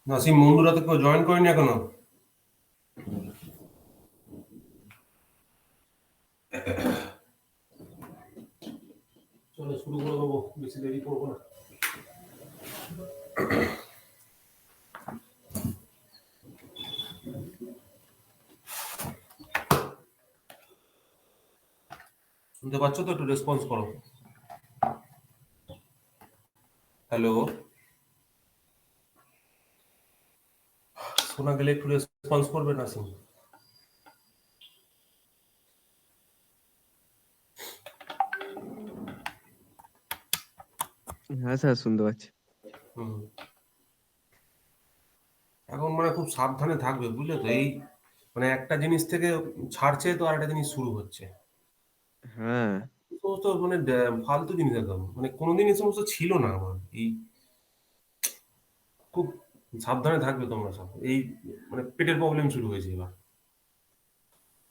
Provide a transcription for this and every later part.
নাসিম, বন্ধুরা তো কেউ জয়েন করেনি এখনো। চলো শুরু করে দেবো, বেশি দেরি করবো না। শুনতে পাচ্ছ তো? একটু রেসপন্স করো। হ্যালো, শোনা গেলে একটু রেসপন্স করবে নাসিম। হ্যাঁ স্যার, শুনতে পাচ্ছি। হুম। এখন মানে খুব সাবধানে থাকবে, বুঝলে তো? এই মানে একটা জিনিস থেকে ছাড়ছে তো আর একটা জিনিস শুরু হচ্ছে। হ্যাঁ। এই সমস্ত মানে ফালতু জিনিস একদম, মানে কোনোদিন এই সমস্ত ছিল না আমার। এই খুব সাবধানে থাকবে তোমরা সব। এই মানে পেটের প্রবলেম শুরু হয়েছে এবার।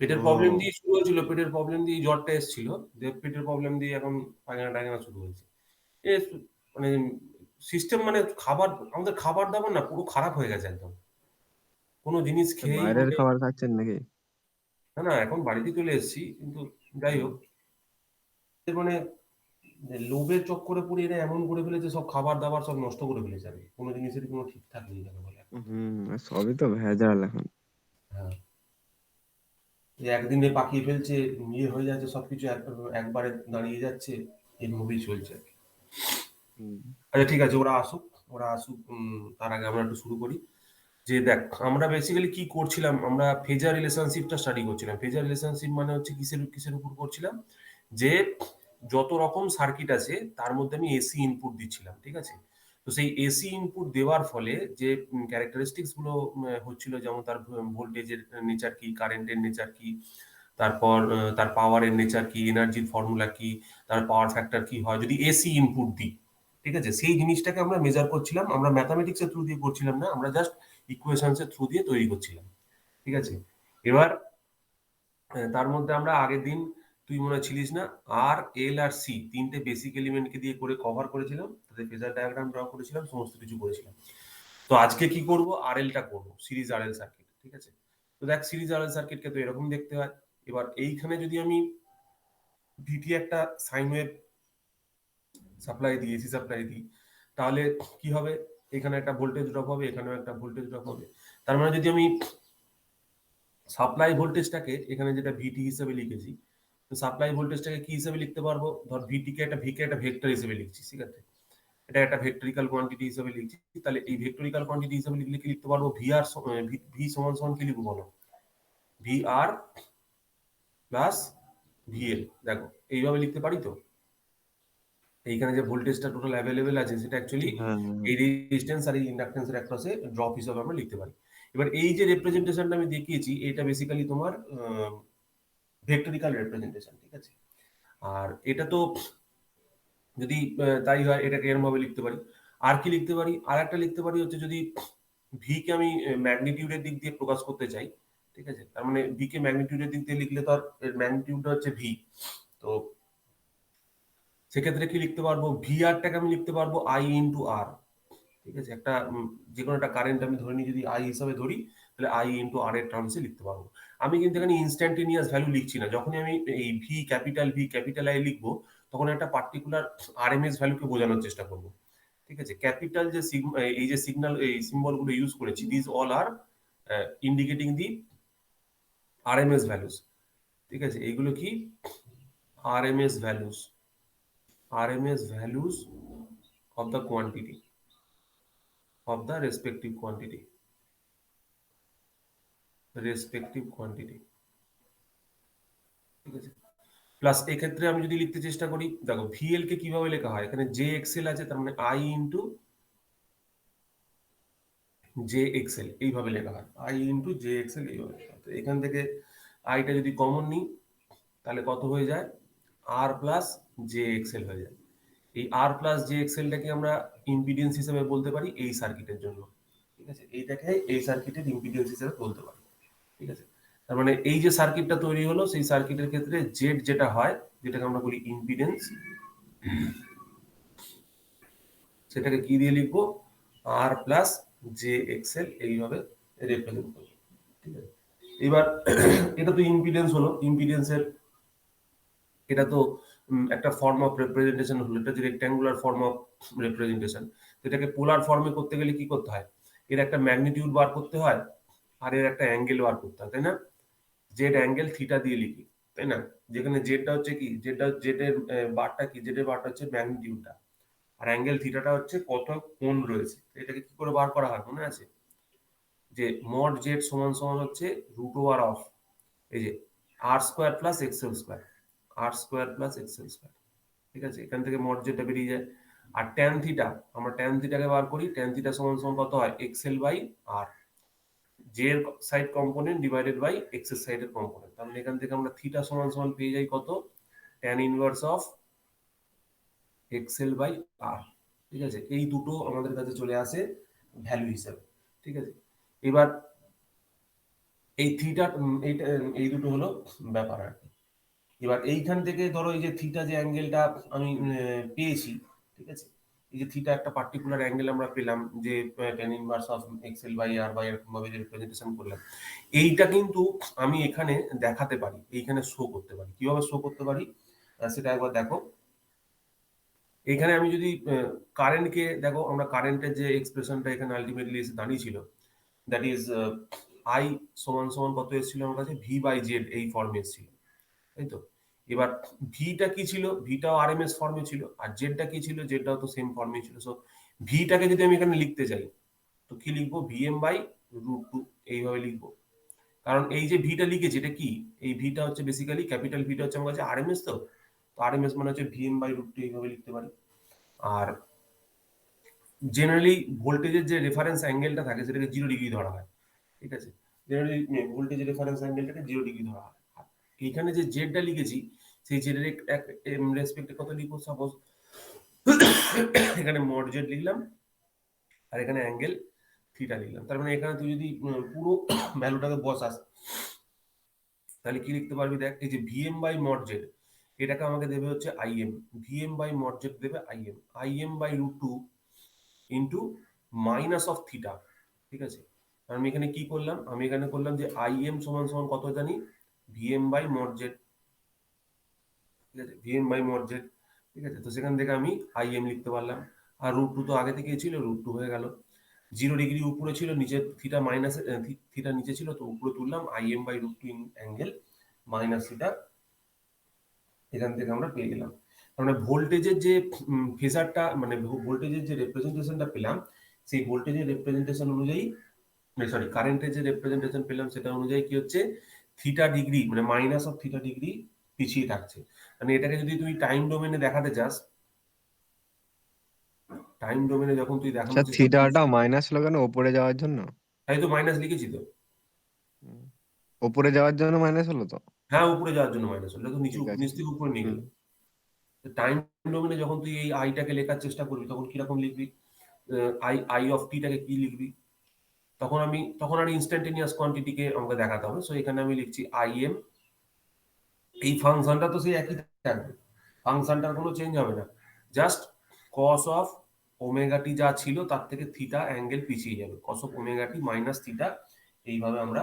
পেটের প্রবলেম ও দিয়ে শুরু হয়েছিল, পেটের প্রবলেম দিয়ে জ্বরটা এসেছিল, যে পেটের প্রবলেম দিয়ে এখন পায়খানা টায়খানা শুরু হয়েছে। এ মানে সিস্টেম, মানে খাবার, আমাদের খাবার দাবার না পুরো খারাপ হয়ে গেছে একদম। কোনো জিনিস খেয়েই বাইরের মানে, খাবার খাচ্ছেন নাকি? না না, এখন বাড়িতে চলে এসেছি, কিন্তু যাই হোক, এর মানে লোভের চক্করে পড়ে এরা এমন করে ফেলেছে, সব খাবার দাবার সব নষ্ট করে ফেলেছে। আর কি। কোনো জিনিসের কোনো ঠিকঠাক নেই কেন বলে এখন। সবই তো ভেজাল এখন। হ্যাঁ, যে একদিনে পাকিয়ে ফেলছে, ইয়ে হয়ে যাচ্ছে, সবকিছু একবারে দাঁড়িয়ে যাচ্ছে, এইভাবেই চলছে আর কি। হুম। আচ্ছা ঠিক আছে, ওরা আসুক, ওরা আসুক। তার আগে আমরা একটু শুরু করি। যে দেখ, আমরা বেসিক্যালি কি করছিলাম, আমরা ফেজার রিলেশনশিপটা স্টাডি করছিলাম। ফেজার রিলেশনশিপ মানে হচ্ছে কিসের কিসের উপর করছিলাম, যে যত রকম সার্কিট আছে তার মধ্যে আমি এসি ইনপুট দিচ্ছিলাম, ঠিক আছে? তো সেই এসি ইনপুট দেওয়ার ফলে যে ক্যারেক্টারিস্টিক্স গুলো হচ্ছিল, যেমন তার ভোল্টেজের নেচার কি, কারেন্টের নেচার কি, তারপর তার পাওয়ারের নেচার কি, এনার্জির ফর্মুলা কি, তার পাওয়ার ফ্যাক্টর কি হয় যদি এসি ইনপুট দিই, ঠিক আছে? সেই জিনিসটাকে আমরা মেজার করছিলাম। আমরা ম্যাথামেটিক্স এর থ্রু দিয়ে করছিলাম না, আমরা জাস্ট ইকুয়েশনস এর থ্রু দিয়ে তৈরি করছিলাম, ঠিক আছে? এবার তার মধ্যে আমরা আগের দিন, তুই মনে হয় ছিলিস না, আর এল আর সি তিনটে বেসিক এলিমেন্টকে দিয়ে করে কভার করেছিলাম, তাদের ফেজার ডায়াগ্রাম ড্র করেছিলাম, সমস্ত কিছু করেছিলাম। তো আজকে কি করব, আর এলটা করবো, সিরিজ আর এল সার্কিট, ঠিক আছে? তো দেখ, সিরিজ আর এল সার্কিটকে তো এরকম দেখতে হয়। এবার এইখানে যদি আমি ভিটি একটা সাইন ওয়েভ সাপ্লাই দিই, এসি সাপ্লাই দিই, তাহলে কি হবে? এখানে একটা ভোল্টেজ ড্রপ হবে, এখানেও একটা ভোল্টেজ ড্রপ হবে। তার মানে যদি আমি সাপ্লাই ভোল্টেজটাকে এখানে যেটা ভিটি হিসেবে লিখেছি, তো সাপ্লাই ভোল্টেজটাকে কি হিসেবে লিখতে পারবো? ধর ভিটি কে একটা ভিকে একটা ভেক্টর হিসেবে লিখছি, ঠিক আছে? এটা একটা ভেক্টরিক্যাল কোয়ান্টিটি হিসেবে লিখছি। তাহলে এই ভেক্টরিক্যাল কোয়ান্টিটি হিসেবে লিখলে কি লিখতে পারবো? ভি আর, ভি সমান সমান কি লিখবো বলো? ভি আর প্লাস ভিএল। দেখো, এইভাবে লিখতে পারি তো? এইখানে যে ভোল্টেজটা টোটাল অ্যাভেলেবেল আছে, সেটা অ্যাকচুয়ালি হ্যাঁ, এই রেজিস্ট্যান্স আর এই ইন্ডাকট্যান্সের অ্যাক্রসে ড্রপ হিসেবে আমরা লিখতে পারি। এবার এই যে রিপ্রেজেন্টেশনটা আমি দেখিয়েছি, এটা বেসিক্যালি তোমার ভেক্টরিক্যাল রিপ্রেজেন্টেশন, ঠিক আছে? আর এটা তো যদি তাই হয়, এটাকে এরকম ভাবে লিখতে পারি। আর কি লিখতে পারি? আর একটা লিখতে পারি হচ্ছে, যদি ভি কে আমি ম্যাগনিটিউডের দিক দিয়ে প্রকাশ করতে চাই, ঠিক আছে? তার মানে ভি কে ম্যাগনিটিউডের দিক দিয়ে লিখলে তো আর এর ম্যাগনিটিউডটা হচ্ছে ভি। তো সেক্ষেত্রে কি লিখতে পারবো? ভি আরটাকে আমি লিখতে পারবো আই ইন্টু আর, ঠিক আছে? একটা যে কোনো একটা কারেন্ট আমি ধরে নিই, যদি আই হিসাবে ধরি, তাহলে আই ইন্টু আর এর টার্মসে লিখতে পারবো। আমি কিন্তু এখানে ইনস্ট্যান্টেনিয়াস ভ্যালু লিখছি না। যখনই আমি এই ভি ক্যাপিটাল আই লিখবো, তখন একটা পার্টিকুলার আরএমএস ভ্যালুকে বোঝানোর চেষ্টা করবো, ঠিক আছে? ক্যাপিটাল যে এই যে সিগন্যাল, এই সিম্বল গুলো ইউজ করেছি, this all are indicating the RMS values, ঠিক আছে? এইগুলো কি? RMS values, RMS values of the quantity, of the respective quantity, respective quantity, ঠিক আছে? প্লাস এক্ষেত্রে আমি যদি লিখতে চেষ্টা করি, দেখো ভিএল কে কিভাবে লেখা হয়, এখানে জে এক্সএল আছে, তার মানে আই ইন্টু জে এক্সএল, এইভাবে লেখা হয়। আই ইন্টু জে এক্সএল, এইভাবে লেখা হয়। তো এখান থেকে আইটা যদি কমন নিই, তাহলে কত হয়ে যায়? আর প্লাস জে এক্সএল হয়ে যায়। এই আর প্লাস জে এক্সএলটাকে আমরা ইম্পিডেন্স হিসেবে বলতে পারি এই সার্কিটের জন্য, ঠিক আছে? এইটাকে এই সার্কিটের ইম্পিডেন্স হিসেবে বলতে পারি, ঠিক আছে? তার মানে এই যে সার্কিটটা তৈরি হলো, সেই সার্কিটের ক্ষেত্রে জেড যেটা হয়, যেটাকে আমরা বলি ইম্পিডেন্স, সেটাকে কি দিয়ে লিখবো? আর প্লাস জে এক্সএল এইভাবে রিপ্রেজেন্ট করবো। ঠিক আছে, এবার এটা তো ইম্পিডেন্স হলো। ইম্পিডেন্সের এটা তো একটা ফর্ম অফ রিপ্রেজেন্টেশন হলো, এটা যে রেক্ট্যাঙ্গুলার ফর্ম অফ রিপ্রেজেন্টেশন, এটাকে পোলার ফর্মে করতে গেলে কি করতে হয়, এর একটা ম্যাগনিটিউড বার করতে হয় আর এর একটা অ্যাঙ্গেল বার করতে হয়, তাই না? জেড অ্যাঙ্গেল থিটা দিয়ে লিখি, তাই না? যেখানে জেডটা হচ্ছে কি, জেডটা জেডের বারটা কি, জেডের বারটা হচ্ছে ম্যাগনিটিউডটা, আর অ্যাঙ্গেল থিটাটা হচ্ছে কত কোণ রয়েছে। এটাকে কি করে বার করা হয় মনে আছে? যে মড জেড সমান সমান হচ্ছে রুট ওভার অফ এই যে R square plus XL square, R square plus XL square. ঠিক আছে, এখান থেকে মড জেডটা বেরিয়ে যায়। আর ট্যান থিটা, আমরা ট্যান থিটাকে বার করি, ট্যান থিটা সমান সমান কত হয়, এক্সএল বাই আর, জে এর side component divided by x এর সাইডের কম্পোনেন্ট। তাহলে এখান থেকে আমরা থিটা সমান সমান পেয়ে যাই কত, tan inverse of XL by R. ঠিক আছে, এই দুটো আমাদের কাছে চলে আসে ভ্যালু হিসাবে। ঠিক আছে, এবার এই থিটা এইটা এই দুটো হলো ব্যাপার আর কি। এবার এইখান থেকে ধরো এই যে থিটা যে অ্যাঙ্গেলটা আমি পেয়েছি, ঠিক আছে, এই যে থিটা একটা পার্টিকুলার অ্যাঙ্গেল আমরা পেলাম, যে tan inverse of XL by R by এরকম ভাবে যে রিপ্রেজেন্টেশন করলাম, এইটা কিন্তু আমি এখানে দেখাতে পারি, এইখানে শো করতে পারি। কিভাবে শো করতে পারি সেটা একবার দেখো। এখানে আমি যদি কারেন্টকে দেখো, আমরা কারেন্টের যে এক্সপ্রেশনটা এখানে আলটিমেটলি এসে দাঁড়িয়েছিল, দ্যাট ইজ আই সমান সমান কত এসেছিল আমার কাছে, ভি বাই জেড এই ফর্মে এসেছিল, তাই তো? এবার ভিটা কি ছিল, ভিটাও আরএমএস ফর্মে ছিল, আর জেডটা কি ছিল, জেডটাও তো সেম ফর্মে ছিল। সো ভিটাকে যদি আমি এখানে লিখতে চাই, তো কি লিখবো, ভিএম বাই রুট টু, এইভাবে লিখবো। কারণ এই যে ভিটা লিখেছি এটা কি, এই ভিটা হচ্ছে বেসিক্যালি ক্যাপিটাল ভিটা হচ্ছে আমার কাছে আরএমএস, তো আরএমএস মানে হচ্ছে ভিএম বাই রুট টু, এইভাবে লিখতে পারি। আর জেনারেলি ভোল্টেজের যে রেফারেন্স অ্যাঙ্গেলটা থাকে সেটাকে 0 ডিগ্রি ধরা হয়। ঠিক আছে, জেনারেলি ভোল্টেজের রেফারেন্স অ্যাঙ্গেলটাকে 0 ডিগ্রি ধরা হয়। আর এইখানে যে জেডটা লিখেছি, সেই জেডের রেসপেক্টে কত লিখবো, সাপোজ এখানে মড জেড লিখলাম আর এখানে অ্যাঙ্গেল থিটা লিখলাম। তার মানে এখানে তুই যদি পুরো ভ্যালুটাকে বসাস, তাহলে কি লিখতে পারবি, দেখ এই যে ভিএম বাই মড জেড, এটাকে আমাকে দেবে হচ্ছে IM, VM by mod Z দেবে IM, IM by root two into minus of theta. ঠিক আছে, আর আমি এখানে কি করলাম, আমি এখানে করলাম যে আইএম সমান সমান কত জানি, ভিএম বাই মড জেড। ঠিক আছে, ভিএম বাই মড জেড। ঠিক আছে, তো সেখান থেকে আমি আইএম লিখতে পারলাম। আর রুট টু তো আগে থেকেই ছিল, রুট টু হয়ে গেল। 0 ডিগ্রি উপরে ছিল, নিচে থিটা মাইনাস, থিটা নিচে ছিল, তো উপরে তুললাম IM by root two angle minus theta, এখান থেকে আমরা পেয়ে গেলাম। তার মানে ভোল্টেজের যে ফেজারটা, মানে ভোল্টেজের যে রিপ্রেজেন্টেশনটা পেলাম, সেই ভোল্টেজের রিপ্রেজেন্টেশন অনুযায়ী, সরি কারেন্টের যে রিপ্রেজেন্টেশন পেলাম সেটা অনুযায়ী কি হচ্ছে, থিটা ডিগ্রি মানে মাইনাস অফ থিটা ডিগ্রি পিছিয়ে থাকছে। মানে এটাকে যদি তুমি টাইম ডোমেনে দেখাতে চাস, টাইম ডোমেনে যখন তুই আচ্ছা, দেখানোর চেষ্টা করিস, থিটাটা মাইনাস হলো কেন, ওপরে যাওয়ার জন্য? তাই তো মাইনাস লিখেছি তো। হুম। ওপরে যাওয়ার জন্য মাইনাস হলো তো? হ্যাঁ, উপরে যাওয়ার জন্য মাইনাস হলো, তো নিচে ঠিক আছে। নিচ থেকে উপরে নিয়ে হুম। গেল। টাইম ডোমেনে যখন তুই এই আইটাকে লেখার চেষ্টা করবি, তখন কিরকম লিখবি, আই আই অফ টিটাকে কি লিখবি, তখন আর ইনস্ট্যান্টেনিয়াস কোয়ান্টিটিকে আমাকে দেখাতে হবে। সো এখানে আমি লিখছি আইএম, এই ফাংশনটা তো সেই একই থাকবে, ফাংশনটার কোনো চেঞ্জ হবে না, জাস্ট কস অফ ওমেগা টি যা ছিল তার থেকে থিটা অ্যাঙ্গেল পিছিয়ে যাবে, কস of omega t minus theta, এইভাবে আমরা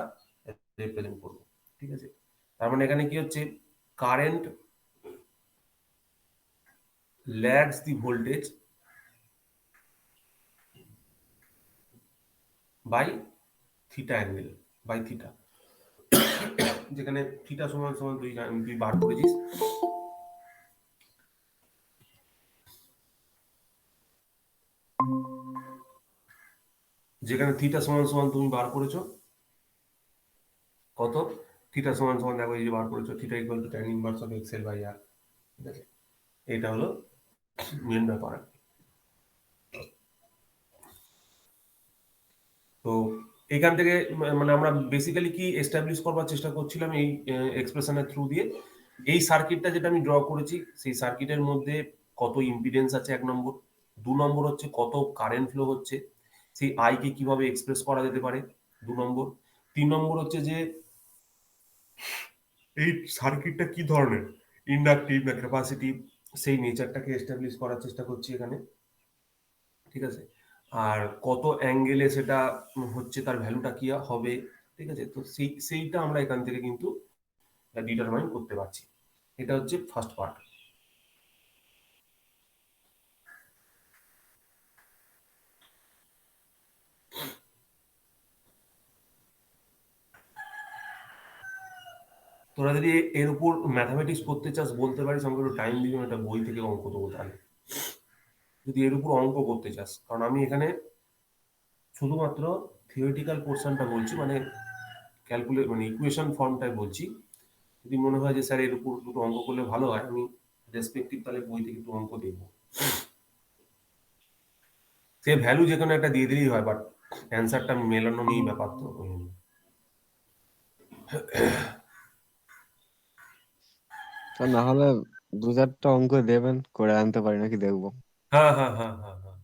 রিপ্রেজেন্ট করবো। ঠিক আছে, তার মানে এখানে কি হচ্ছে, current lags the voltage by theta angle, by theta, যেখানে থিটা সমান সমান তুই বার করেছিস, যেখানে থিটা সমান সমান তুমি বার করেছো কত, থিটা সমান সমান দেখো এই যে বার করেছো, theta equal to tan inverse of XL by R. ঠিক আছে, এটা হলো মেন ব্যাপার। তো এখান থেকে মানে আমরা বেসিক্যালি কি এস্টাবলিশ করবার চেষ্টা করছিলাম এই এক্সপ্রেশনের থ্রু দিয়ে, এই সার্কিটটা যেটা আমি ড্র করেছি, সেই সার্কিটের মধ্যে কত ইম্পিডেন্স আছে 1 নম্বর, 2 নম্বর হচ্ছে কত কারেন্ট ফ্লো হচ্ছে, সেই আই কে কিভাবে এক্সপ্রেস করা যেতে পারে, 2 নম্বর, 3 নম্বর হচ্ছে যে এই সার্কিটটা কি ধরনের, ইন্ডাকটিভ না ক্যাপাসিটিভ, সেই নেচারটাকে এস্টাবলিশ করার চেষ্টা করছি এখানে। ঠিক আছে, আর কত অ্যাঙ্গেলে সেটা হচ্ছে, তার ভ্যালুটা কি হবে, ঠিক আছে। তো সেইটা আমরা এখান থেকে কিন্তু ডিটারমাইন করতে পারছি। এটা হচ্ছে ফার্স্ট পার্ট। তোরা যদি এর উপর ম্যাথামেটিক্স করতে চাস বলতে পারিস, আমাকে একটু টাইম দিবি, একটা বই থেকে অঙ্ক দেবো তাহলে, যদি এর উপর অঙ্ক করতে চাস। কারণ আমি এখানে শুধুমাত্র থিওরিটিক্যাল পোর্শনটা বলছি, মানে মানে ইকুয়েশন ফর্মটাই বলছি। যদি মনে হয় যে স্যার এর উপর দুটো অঙ্ক করলে ভালো হয়, আমি রেসপেক্টিভ তাহলে বই থেকে একটু অঙ্ক দেখবো। সে ভ্যালু যে কোনো একটা দিয়ে দিলেই হয়, বাট অ্যান্সারটা মেলানো নিয়েই ব্যাপার তো। তা না হলে 2-4টা অঙ্ক দেবেন, করে আনতে পারি নাকি দেখবো। হ্যাঁ হ্যাঁ হ্যাঁ হ্যাঁ হ্যাঁ,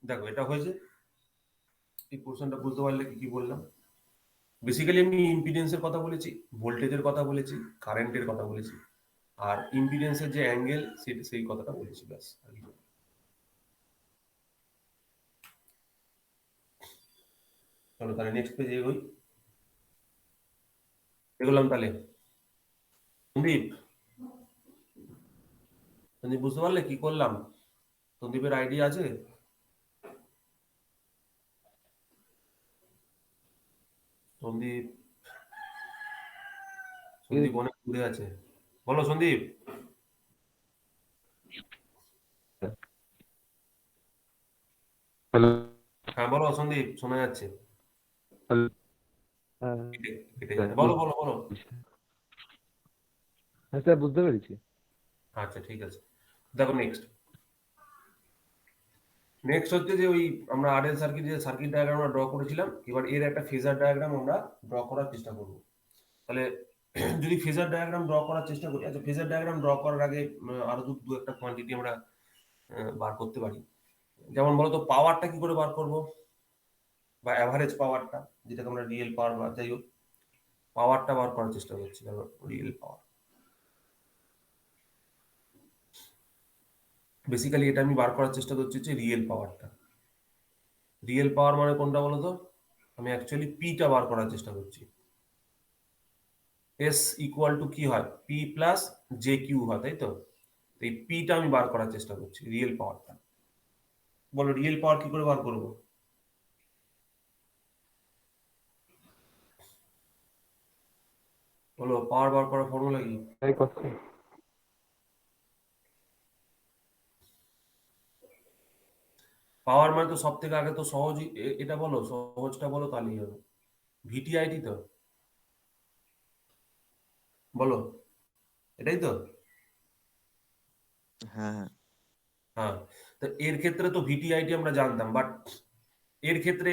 দেখো এটা হয়েছে। এই পোর্শনটা বুঝতে পারলে কি কি বললাম। বেসিক্যালি আমি ইম্পিডেন্সের কথা বলেছি, ভোল্টেজের কথা বলেছি, কারেন্টের কথা বলেছি, আর ইম্পিডেন্সের যে অ্যাঙ্গেল সেটা সেই কথাটা বলেছি, ব্যাস আর কিছু না। চলো তাহলে নেক্সট পেজে এগোই। এগোলাম তাহলে। সন্দীপ, সন্দীপ বুঝতে পারলে কি করলাম? সন্দীপের আইডিয়া আছে? সন্দীপ, সন্দীপ অনেক দূরে আছে। বলো সন্দীপ। হ্যালো। হ্যাঁ বলো সন্দীপ, শোনা যাচ্ছে। হ্যালো। হ্যাঁ কেটে কেটে স্যার, যাচ্ছে, বলো বলো বলো। হ্যাঁ স্যার, বুঝতে পেরেছি। আচ্ছা ঠিক আছে, দেখো নেক্সট। নেক্সট হচ্ছে যে ওই আমরা আরএল সার্কিট, যে সার্কিট ডায়াগ্রাম আমরা ড্র করেছিলাম, এবার এর একটা ফেজার ডায়াগ্রাম আমরা ড্র করার চেষ্টা করব। তাহলে যদি ফেজার ডায়াগ্রাম ড্র করার চেষ্টা করি, আচ্ছা ফেজার ডায়াগ্রাম ড্র করার আগে আরো দু একটা কোয়ান্টিটি আমরা বার করতে পারি। যেমন বলতো পাওয়ারটা কি করে বার করব, বা অ্যাভারেজ পাওয়ারটা, যেটাকে আমরা রিয়েল পাওয়ার বা যাই হোক, পাওয়ারটা বার করার চেষ্টা করছি, রিয়েল পাওয়ার। বেসিক্যালি এটা আমি বার করার চেষ্টা করছি হচ্ছে রিয়েল পাওয়ারটা। রিয়েল পাওয়ার মানে কোনটা বলতো? আমি অ্যাকচুয়ালি পিটা বার করার চেষ্টা করছি। এস ইকুয়াল টু কি হয়, পি প্লাস জে কিউ হয়, তাই তো? এই পিটা আমি বার করার চেষ্টা করছি, রিয়েল পাওয়ারটা। বলো রিয়েল পাওয়ার কি করে বার করবো? বলো পাওয়ার বার করার ফর্মুলা কি? এই করছি। পাওয়ার মানে তো সব থেকে আগে তো সহজ, এটা বলো, সহজটা বলো তাহলেই হবে। ভিটিআইটি তো, বলো এটাই তো। হ্যাঁ হ্যাঁ। হ্যাঁ, তো এর ক্ষেত্রে তো ভিটিআইটি আমরা জানতাম, বাট এর ক্ষেত্রে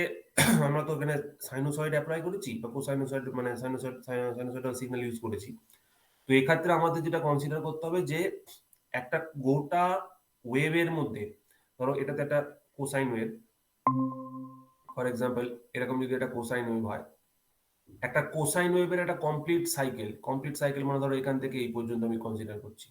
আমরা তো এখানে সাইনোসয়েড অ্যাপ্লাই করেছি, বা কোসাইনোসয়েড মানে সাইনোসয়েডাল সিগন্যাল ইউজ করেছি। তো এক্ষেত্রে আমাদের যেটা কনসিডার করতে হবে যে একটা গোটা ওয়েভের মধ্যে, ধরো এটাতে একটা কোসাইন ওয়েভ, ফর এক্সাম্পল এরকম যদি একটা কোসাইন ওয়েভ হয়, একটা কোসাইন ওয়েভের একটা কমপ্লিট সাইকেল, কমপ্লিট সাইকেল মানে ধরো এখান থেকে এই পর্যন্ত আমি কনসিডার করছি,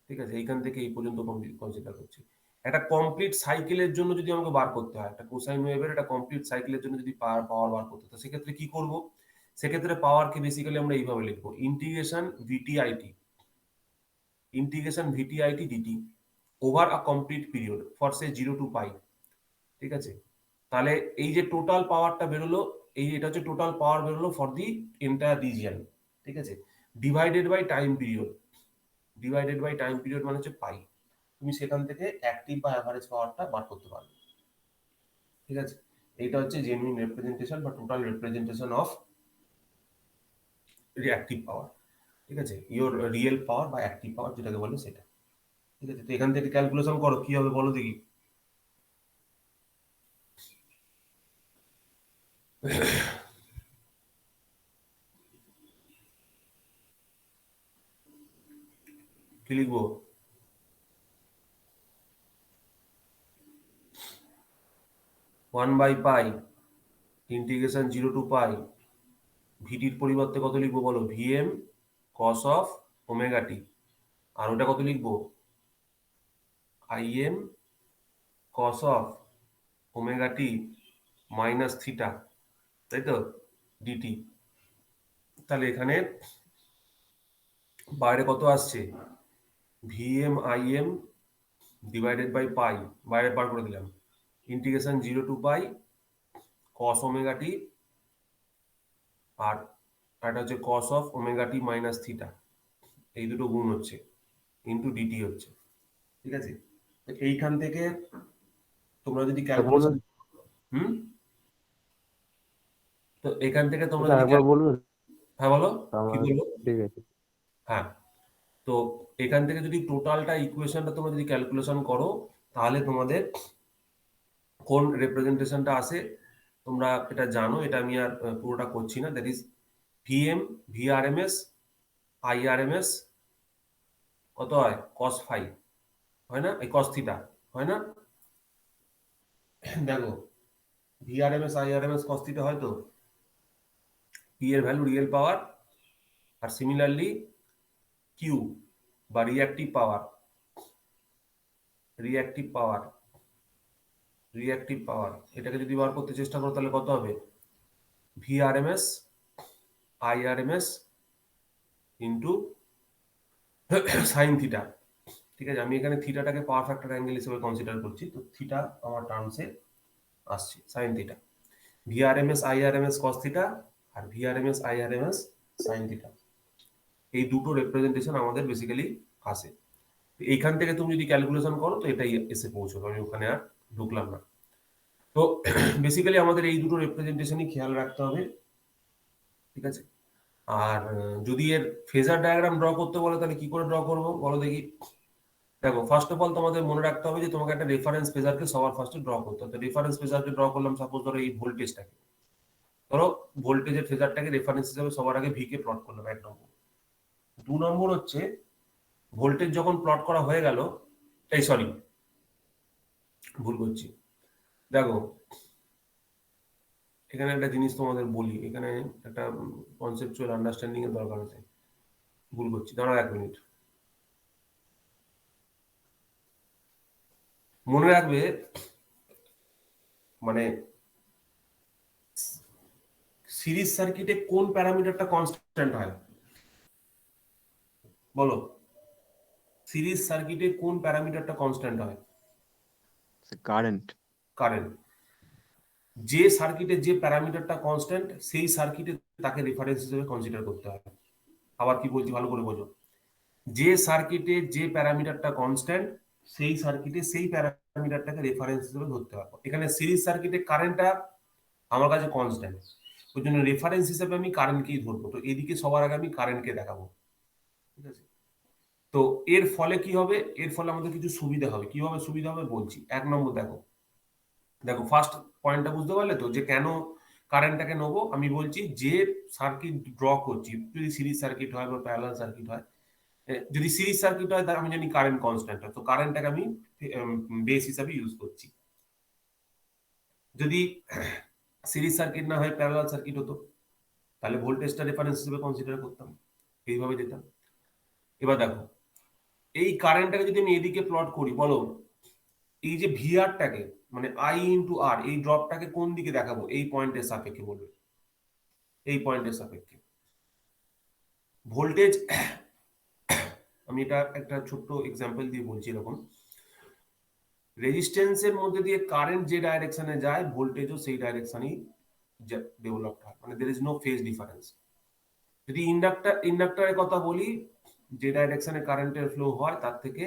ঠিক আছে, এইখান থেকে এই পর্যন্ত কনসিডার করছি। একটা কমপ্লিট সাইকেলের জন্য যদি আমাকে বার করতে হয়, একটা কোসাইন ওয়েভের একটা কমপ্লিট সাইকেলের জন্য যদি পাওয়ার বার করতে হয়, সেক্ষেত্রে কি করব? সেক্ষেত্রে পাওয়ারকে বেসিক্যালি আমরা এইভাবে লিখবো, integration VTIT, integration VTIT DT over a complete period for say 0 to π, ঠিক আছে। তাহলে এই যে টোটাল পাওয়ারটা বেরোলো, এই এটা হচ্ছে টোটাল পাওয়ার বেরোলো ফর দি এন্টায়ার রিজিয়ন, ঠিক আছে, divided by time period, divided by time period মানে হচ্ছে পাই। তুমি সেখান থেকে অ্যাক্টিভ বা অ্যাভারেজ পাওয়ারটা বার করতে পারবে, ঠিক আছে। এইটা হচ্ছে জেনুইন রিপ্রেজেন্টেশন বা টোটাল রিপ্রেজেন্টেশন অফ রিঅ্যাক্টিভ পাওয়ার, ঠিক আছে, ইওর রিয়েল পাওয়ার বা অ্যাক্টিভ পাওয়ার যেটাকে বলে সেটা, ঠিক আছে। তো এখান থেকে ক্যালকুলেশন করো কি হবে বলো দেখি। কি লিখবো? 1/π ইন্টিগ্রেশন 0 to π, ভিটির পরিবর্তে কত লিখবো বলো, VM cos of omega t. আর ওটা কত লিখবো, IM cos of omega t minus theta, তাই তো, ডিটি। তাহলে এখানে বাইরে কত আসছে, VM IM divided by pi, বাইরে বার করে দিলাম, integration 0 to pi cos omega t, আর এটা হচ্ছে cos of omega t minus theta, এই দুটো গুণ হচ্ছে, ইন্টু ডিটি হচ্ছে, ঠিক আছে। তো এইখান থেকে তোমরা যদি ক্যালকুলেশন, বলুন হুম, তো এখান থেকে তোমরা স্যার, যদি একবার বলুন হ্যাঁ বলো, কি আমার। বলবো, ঠিক আছে। হ্যাঁ, তো এখান থেকে যদি টোটালটা ইকুয়েশনটা তোমরা যদি ক্যালকুলেশন করো, তাহলে তোমাদের কোন রিপ্রেজেন্টেশনটা আসে তোমরা এটা জানো, এটা আমি আর পুরোটা করছি না। That is VM V RMS IRMS কত হয়, কস ফাই, হয় না, এই কস থিটা, হয় না, দেখো ভিআরএমএস আইআরএমএস কস থিটা হয় তো, পি এর ভ্যালু রিয়েল পাওয়ার, আর সিমিলারলি কিউ বা reactive power, reactive power reactive power, এটাকে যদি বার করতে চেষ্টা করো তাহলে কত হবে, VRMS IRMS into sine theta, ঠিক আছে। আমি এখানে থিটাটাকে পাওয়ার ফ্যাক্টর অ্যাঙ্গেল হিসেবে কনসিডার করছি, তো থিটা আমার টার্মসে আসছে sine theta, VRMS IRMS cos theta আর ভিআরএমএস আইআরএমএস সাইন থিটা, এই দুটো রিপ্রেজেন্টেশন আমাদের বেসিক্যালি আসে। এইখান থেকে তুমি যদি ক্যালকুলেশন করো তো এটাই এসে পৌঁছবে, আমি ওখানে আর ঢুকলাম না। তো বেসিক্যালি আমাদের এই দুটো রিপ্রেজেন্টেশনই খেয়াল রাখতে হবে, ঠিক আছে। আর যদি এর ফেজার ডায়াগ্রাম ড্র করতে বলে তাহলে কি করে ড্র করবো বলো দেখি। দেখো ফার্স্ট অফ অল তোমাদের মনে রাখতে হবে যে তোমাকে একটা রেফারেন্স ফেজারকে সবার ফার্স্টে ড্র করতে হবে। রেফারেন্স ফেজারকে ড্র করলাম, সাপোজ ধরো এই ভোল্টেজটাকে, ধরো ভোল্টেজের ফেজারটাকে রেফারেন্স হিসেবে সবার আগে ভি কে প্লট করলাম, 1 নম্বর। 2 নম্বর হচ্ছে ভোল্টেজ যখন প্লট করা হয়ে গেল, এই সরি ভুল করছি, দেখো এখানে একটা জিনিস তোমাদের বলি, এখানে একটা কনসেপচুয়াল আন্ডারস্ট্যান্ডিং এর দরকার আছে, ভুল করছি, দাঁড়াও 1 মিনিট। মনে রাখবে মানে সিরিজ সার্কিটে কোন প্যারামিটারটা কনস্ট্যান্ট হয় বলো, সিরিজ সার্কিটে কোন প্যারামিটারটা কনস্ট্যান্ট হয়, কারেন্ট। কারেন্ট। যে সার্কিটে যে প্যারামিটারটা কনস্ট্যান্ট সেই সার্কিটে তাকে রেফারেন্স হিসেবে কনসিডার করতে হয়। আবার কি বলছি ভালো করে বোঝো, যে সার্কিটে যে প্যারামিটারটা কনস্ট্যান্ট সেই সার্কিটে সেই প্যারামিটারটাকে রেফারেন্স হিসেবে ধরতে হবে। এখানে সিরিজ সার্কিটে কারেন্টটা আমার কাছে কনস্ট্যান্ট, ওই জন্য রেফারেন্স হিসেবে আমি কারেন্টকেই ধরবো। তো এদিকে সবার আগে আমি কারেন্টকে দেখাবো, ঠিক আছে। তো এর ফলে কি হবে, এর ফলে আমাদের কিছু সুবিধা হবে। কিভাবে সুবিধা হবে বলছি। 1 নম্বর দেখো, দেখো ফার্স্ট পয়েন্টটা বুঝতে পারলে তো যে কেন কারেন্টটাকে নেবো। আমি বলছি যে সার্কিট ড্র করছি, যদি সিরিজ সার্কিট হয় বা প্যারালাল সার্কিট হয়, যদি সিরিজ সার্কিট হয় তাহলে আমি জানি কারেন্ট কনস্ট্যান্ট হয়, তো কারেন্টটাকে আমি বেস হিসাবে ইউজ করছি। যদি সিরিজ সার্কিট না হয় প্যারালাল সার্কিট হতো, তাহলে ভোল্টেজটা রেফারেন্স হিসেবে কনসিডার করতাম, এইভাবে যেতাম। এবার দেখো এই কারেন্টটাকে যদি আমি এদিকে প্লট করি, বলো এই যে ভিআরটাকে মানে আই ইন্টু আর, এই ড্রপটাকে কোন দিকে দেখাবো, এই পয়েন্টের সাপেক্ষে বলবে, এই পয়েন্টের সাপেক্ষে ভোল্টেজ। আমি এটা একটা ছোট্ট এক্সাম্পল দিয়ে বলছি, এরকম রেজিস্ট্যান্সের মধ্যে দিয়ে কারেন্ট যে ডাইরেকশনে যায় ভোল্টেজও সেই ডাইরেকশনেই ডেভেলপ হয়, মানে there is no phase difference. যদি ইন্ডাক্টরের কথা বলি, যে ডাইরেকশনে কারেন্টের ফ্লো হয় তার থেকে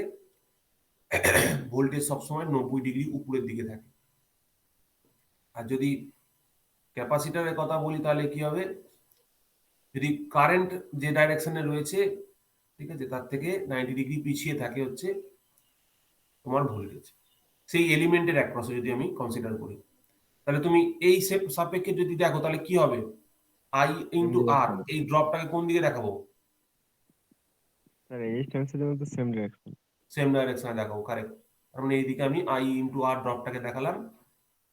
ভোল্টেজ সবসময় 90 ডিগ্রি উপরের দিকে থাকে। আর যদি ক্যাপাসিটরের কথা বলি তাহলে কি হবে, যদি কারেন্ট যে ডাইরেকশনে রয়েছে, ঠিক আছে, তার থেকে 90 ডিগ্রি পিছিয়ে থাকে হচ্ছে তোমার ভোল্টেজ, সেই এলিমেন্টের অ্যাক্রসে যদি আমি কনসিডার করি। তাহলে তুমি এই সাপেক্ষে যদি দেখো তাহলে কি হবে, আই ইন্টু আর, এই ড্রপটাকে কোন দিকে দেখাবো, রেজিস্ট্যান্সের জন্য তো সেম ডিরেকশন। সেম ডাইরেকশনে দেখাবো, কারেক্ট। তার মানে এইদিকে আমি আই ইন্টু আর ড্রপটাকে দেখালাম,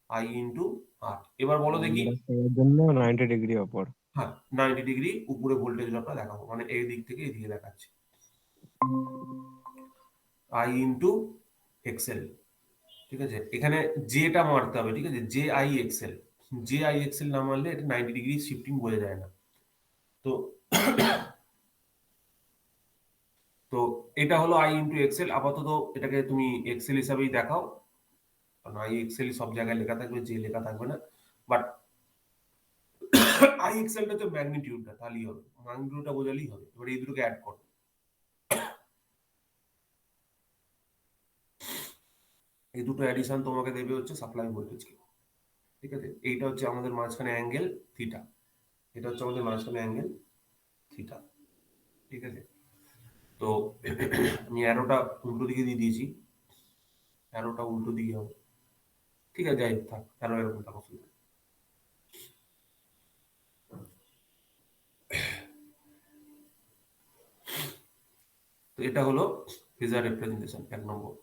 আই ইন্টু আর। এবার বলো দেখি, এর জন্য 90 ডিগ্রি অপর। হ্যাঁ 90 ডিগ্রি উপরে ভোল্টেজ ড্রপটা দেখাবো, মানে এই দিক থেকে এদিকে দেখাচ্ছি, আই ইন্টু এক্সেল, ঠিক আছে, এখানে জেটা মারতে হবে, ঠিক আছে, J I XL. J I XL না মারলে এটা 90 ডিগ্রি শিফটিং বোঝা যায় না। তো তো এটা হলো আই ইন্টু এক্সেল। আপাতত এটাকে তুমি এক্সেল হিসাবেই দেখাও, কারণ আই এক্সেল সব জায়গায় লেখা থাকবে, যে লেখা থাকবে না। বাট আই এক্সেলটা তো ম্যাগনিটিউডটা, তাহলেই হবে, ম্যাগনিটিউডটা বোঝালেই হবে। এবার এই দুটোকে অ্যাড করো। এই দুটো অ্যাডিশন তোমাকে দেবে হচ্ছে সাপ্লাই ভোল্টেজকে। ঠিক আছে, এইটা হচ্ছে আমাদের মাঝখানে অ্যাঙ্গেল থিটা, এটা হচ্ছে আমাদের মাঝখানে অ্যাঙ্গেল থিটা। ঠিক আছে, তো আমি অ্যারোটা উল্টো দিকে দিয়ে দিয়েছি, অ্যারোটা উল্টো দিকে হবে। ঠিক আছে, যাই হোক, থাক, অ্যারো এরকম থাক, অসুবিধা নেই। তো এটা হলো ফেজার রিপ্রেজেন্টেশন 1 নম্বর।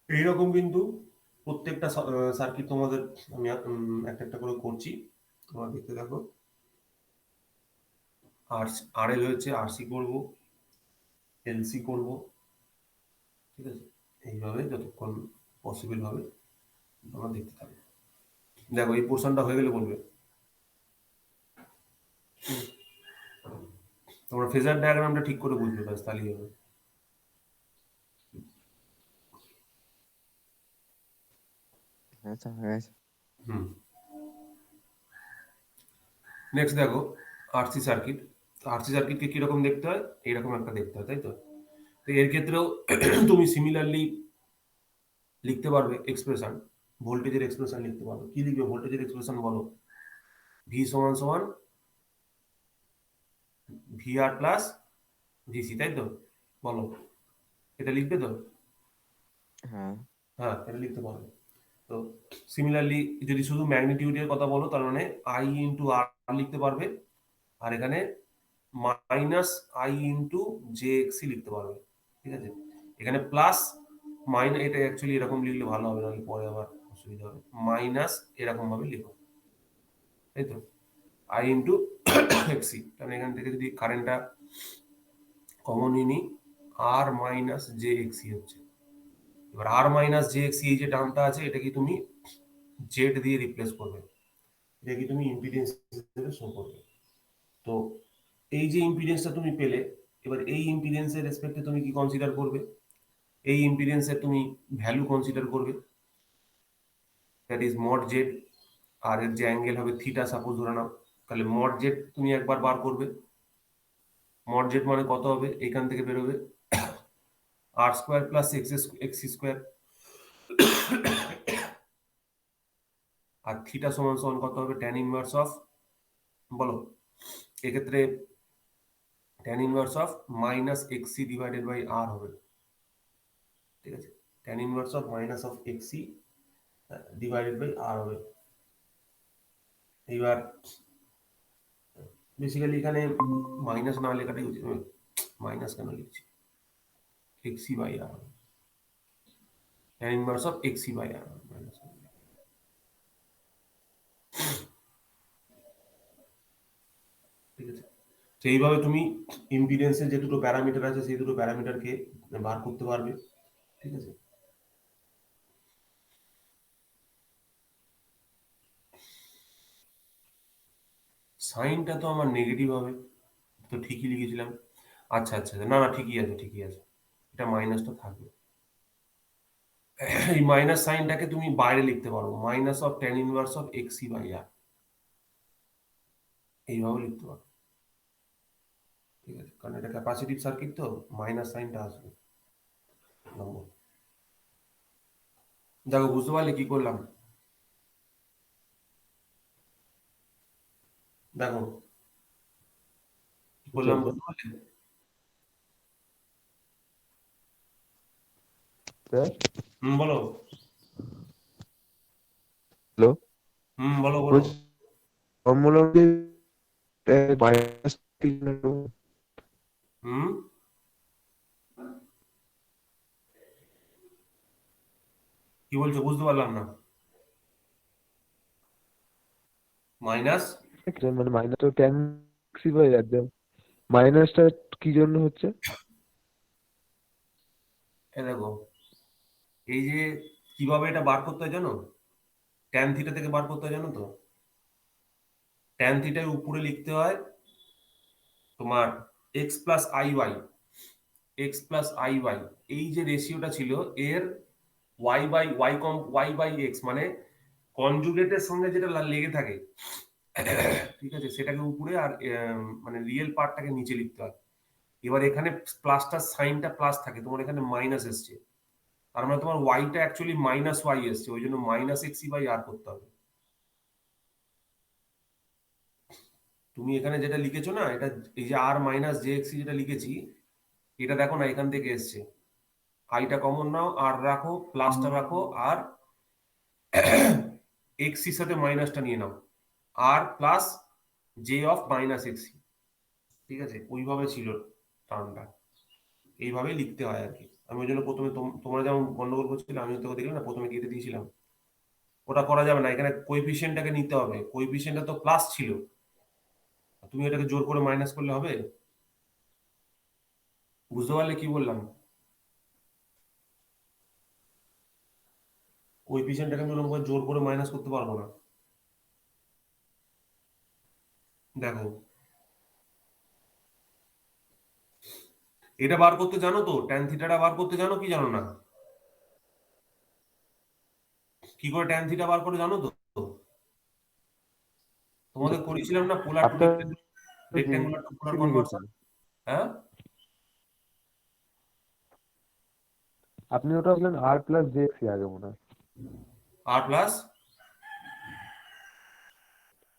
এইরকম কিন্তু প্রত্যেকটা সার্কিট তোমাদের আমি একটা একটা করে করছি, তোমরা দেখতে থাকো। আর আর এল হয়েছে, আরসি করবো, এলসি করব। ঠিক আছে, এইভাবে যতক্ষণ পসিবল হবে তোমরা দেখতে থাকো। দেখো, এই পোর্শনটা হয়ে গেলে বলবে। তোমরা ফেজার ডায়াগ্রামটা ঠিক করে বুঝবে, ব্যাস তাহলেই হবে। আচ্ছা হয়ে গেছে। হুম, নেক্সট দেখো আরসি সার্কিট। আরসি সার্কিটকে কিরকম দেখতে হয়, এইরকম একটা দেখতে হয়, তাই তো। তো এর ক্ষেত্রেও তুমি সিমিলারলি লিখতে পারবে এক্সপ্রেশন, ভোল্টেজের এক্সপ্রেশন লিখতে পারবে। কি লিখবে ভোল্টেজের এক্সপ্রেশন বলো? ভি সমান সমান ভি আর প্লাস ভিসি, তাই তো, বলো, এটা লিখবে তো? হ্যাঁ। হ্যাঁ, এটা লিখতে পারবে। তো সিমিলারলি যদি শুধু ম্যাগনিটিউডের কথা বলো, তার মানে আই ইন্টু আর লিখতে পারবে, আর এখানে মাইনাস আই ইন্টু জে এক্সি লিখতে পারবে। ঠিক আছে, এখানে প্লাস মাইনাস, এটা অ্যাকচুয়ালি এরকম লিখলে ভালো হবে, নাহলে পরে আবার অসুবিধা হবে। মাইনাস এরকম ভাবে লিখো, তাই তো, আই ইন্টু এক্সি। কারণ এখান থেকে যদি কারেন্টটা কমন নিই, আর মাইনাস জে এক্সি হচ্ছে। এবার আর মাইনাস জে এক্সি, এই যে টার্মটা আছে, এটাকে তুমি জেড দিয়ে রিপ্লেস করবে, এটাকে তুমি ইম্পিডেন্স হিসেবে শো করবে। তো এই যে ইম্পিডেন্সটা তুমি পেলে, এবার এই ইম্পিডেন্সের রেসপেক্টে তুমি কি কনসিডার করবে? এই ইম্পিডেন্সের তুমি ভ্যালু কনসিডার করবে, দ্যাট ইজ মড জেড। আর এর যে অ্যাঙ্গেল হবে থিটা, সাপোজ ধরে নাও, তাহলে মড জেড তুমি একবার বার করবে। মড জেড মানে কত হবে, এখান থেকে বেরোবে R square plus X square. আর থিটা সমান সমান কত হবে, ট্যান ইনভার্স অফ, বলো, এক্ষেত্রে tan inverse of minus XC divided by R হবে। ঠিক আছে, tan inverse of minus of XC divided by R হবে। এইবার বেসিক্যালি এখানে মাইনাস না লেখাটাই উচিত, মাইনাস কেন লিখছি, XC by R, tan inverse of XC by R minus. ঠিক আছে, তো এইভাবে তুমি ইম্পিডেন্সের যে দুটো প্যারামিটার আছে, সেই দুটো প্যারামিটারকে বার করতে পারবে। ঠিক আছে, সাইনটা তো আমার নেগেটিভ হবে, তো ঠিকই লিখেছিলাম। আচ্ছা আচ্ছা, না না, ঠিকই আছে, ঠিকই আছে, এটা মাইনাসটা থাকবে। এই মাইনাস সাইনটাকে তুমি বাইরে লিখতে পারো, minus of tan inverse of XC by R, এইভাবে লিখতে পারো। ঠিক আছে, কারণ এটা ক্যাপাসিটিভ সার্কিট, তো মাইনাস সাইনটা আসবে নম্বর। দেখো, বুঝতে পারলে কি করলাম? দেখো কি করলাম, বুঝতে পারলে? বলো। হ্যালো, বলো বলো। অমূলকে মাইনাস হুম, কি বলছো, বুঝতে পারলাম না। মাইনাস মানে মাইনাস তো ট্যান এক্সি বাই একদম মাইনাসটা কি জন্য হচ্ছে? দেখো, এই যে কিভাবে এটা বার করতে হয় জানো? ট্যান থিটা থেকে বার করতে হয় জানো তো? ট্যান থিটার উপরে লিখতে হয় তোমার x plus i y, x plus i y, এই যে রেশিওটা ছিল এর ওয়াই বাই ওয়াই কম ওয়াই বাই এক্স, মানে কনজুগেটের সঙ্গে যেটা লেগে থাকে, ঠিক আছে, সেটাকে উপরে আর মানে রিয়েল পার্টটাকে নিচে লিখতে হয়। এবার এখানে প্লাসটার সাইনটা প্লাস থাকে, তোমার এখানে মাইনাস এসছে, তার মানে তোমার ওয়াইটা অ্যাকচুয়ালি মাইনাস ওয়াই এসছে, ওই জন্য মাইনাস এক্সি বাই আর করতে হবে। তুমি এখানে যেটা লিখেছো না, এটা এই যে আর মাইনাস জে এক্সি যেটা লিখেছি, এটা দেখো না এখান থেকে এসছে, আইটা কমন নাও, আর রাখো, প্লাসটা রাখো, আর এক্সির সাথে মাইনাসটা নিয়ে নাও, আর প্লাস জে অফ মাইনাস এক্সি, ঠিক আছে, ওইভাবে ছিল টার্মটা, এইভাবে লিখতে হয় আর কি। আমি ওই জন্য প্রথমে তোমরা যেমন গন্ডগোল করছিলে, আমি তোকে দেখলাম না প্রথমে কেটে দিয়েছিলাম, ওটা করা যাবে না, এখানে কোএফিসিয়েন্টটাকে নিতে হবে, কোএফিসিয়েন্টটা তো প্লাস ছিল, তুমি এটাকে জোর করে মাইনাস করলে হবে? বুঝতে পারলে কি বললাম? কোএফিসিয়েন্টটাকে আমি ওরকম করে জোর করে মাইনাস করতে পারবো না। দেখো, এটা বার করতে জানো তো, ট্যান থিটাটা বার করতে জানো কি জানো না? কি করে ট্যান থিটা বার করে জানো তো? তোমাদের করেছিলাম না পোলার টু আপনার রেক্ট্যাঙ্গুলার টু পোলার লিখেছেন, কনভার্সন। হ্যাঁ, আপনি ওটা বললেন আর প্লাস জে এক্সি আগে মনে হয়, আর প্লাস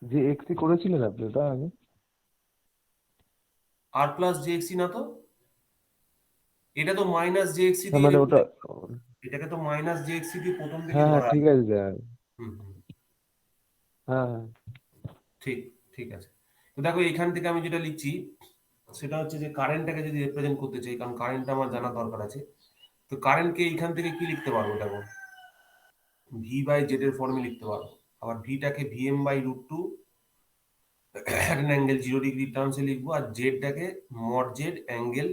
যে এক্সি করেছিলেন আপনি ওটা আগে। আর প্লাস জে এক্সি না তো, এটা তো মাইনাস জে এক্সি হ্যাঁ দিয়ে মানে ওটা, এটাকে তো মাইনাস জে এক্সি দিয়ে প্রথম থেকে হ্যাঁ হ্যাঁ ধরা ঠিক আছে। আছে স্যার, হুম হুম, হ্যাঁ হ্যাঁ ঠিক, ঠিক আছে। তো দেখো এখান থেকে আমি যেটা লিখছি সেটা হচ্ছে যে কারেন্টটাকে যদি রিপ্রেজেন্ট করতে চাই, কারণ কারেন্টটা আমার জানা দরকার আছে, তো কারেন্টকে এইখান থেকে কি লিখতে পারবো? দেখো, ভি বাই জেড এর ফর্মে লিখতে পারবো, আবার ভিটাকে VM by root two angle 0 degree টার্মসে লিখবো, আর জেডটাকে মড জেড অ্যাঙ্গেল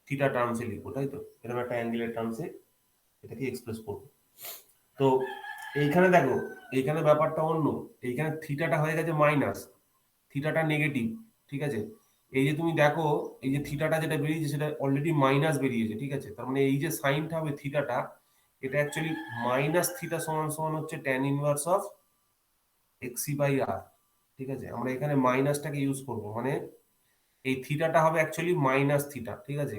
থিটা টার্মসে লিখবো, তাই তো, এরকম একটা অ্যাঙ্গেলের টার্মসে এটাকে এক্সপ্রেস করবো। তো এইখানে দেখো, এইখানে ব্যাপারটা অন্য, এইখানে থিটাটা হয়ে গেছে মাইনাস, থিটাটা নেগেটিভ, ঠিক আছে, এই যে তুমি দেখো, এই যে থিটাটা যেটা বেরিয়েছে সেটা অলরেডি মাইনাস বেরিয়েছে, ঠিক আছে, তার মানে এই যে সাইনটা হবে থিটাটা, এটা অ্যাকচুয়ালি মাইনাস থিটা সমান সমান হচ্ছে tan inverse of XC by R, ঠিক আছে, আমরা এখানে মাইনাসটাকে ইউজ করব, মানে এই থিটাটা হবে অ্যাকচুয়ালি মাইনাস থিটা, ঠিক আছে,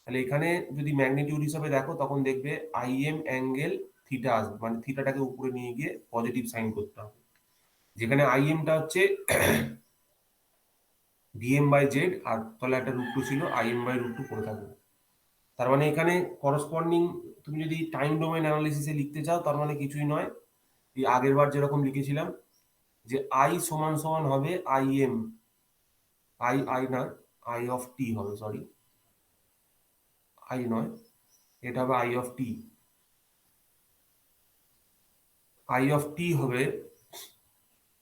তাহলে এখানে যদি ম্যাগনিটিউড হিসাবে দেখো তখন দেখবে আই এম অ্যাঙ্গেল থিটা আসবে, মানে থিটাটাকে উপরে নিয়ে গিয়ে পজিটিভ সাইন করতে হবে, যেখানে আই এমটা হচ্ছে ভিএম বাই জেড, আর তাহলে একটা রুট টু ছিল, I M by root two করে থাকবে, তার মানে এখানে করসপন্ডিং, তুমি যদি টাইম ডোমেন অ্যানালিসিসে লিখতে চাও তার মানে কিছুই নয়, এই আগের বার যেরকম লিখেছিলাম যে আই সমান সমান হবে আই এম, আই আই না, আই অফ টি হবে, সরি, আই নয়, এটা হবে I of T, I of T হবে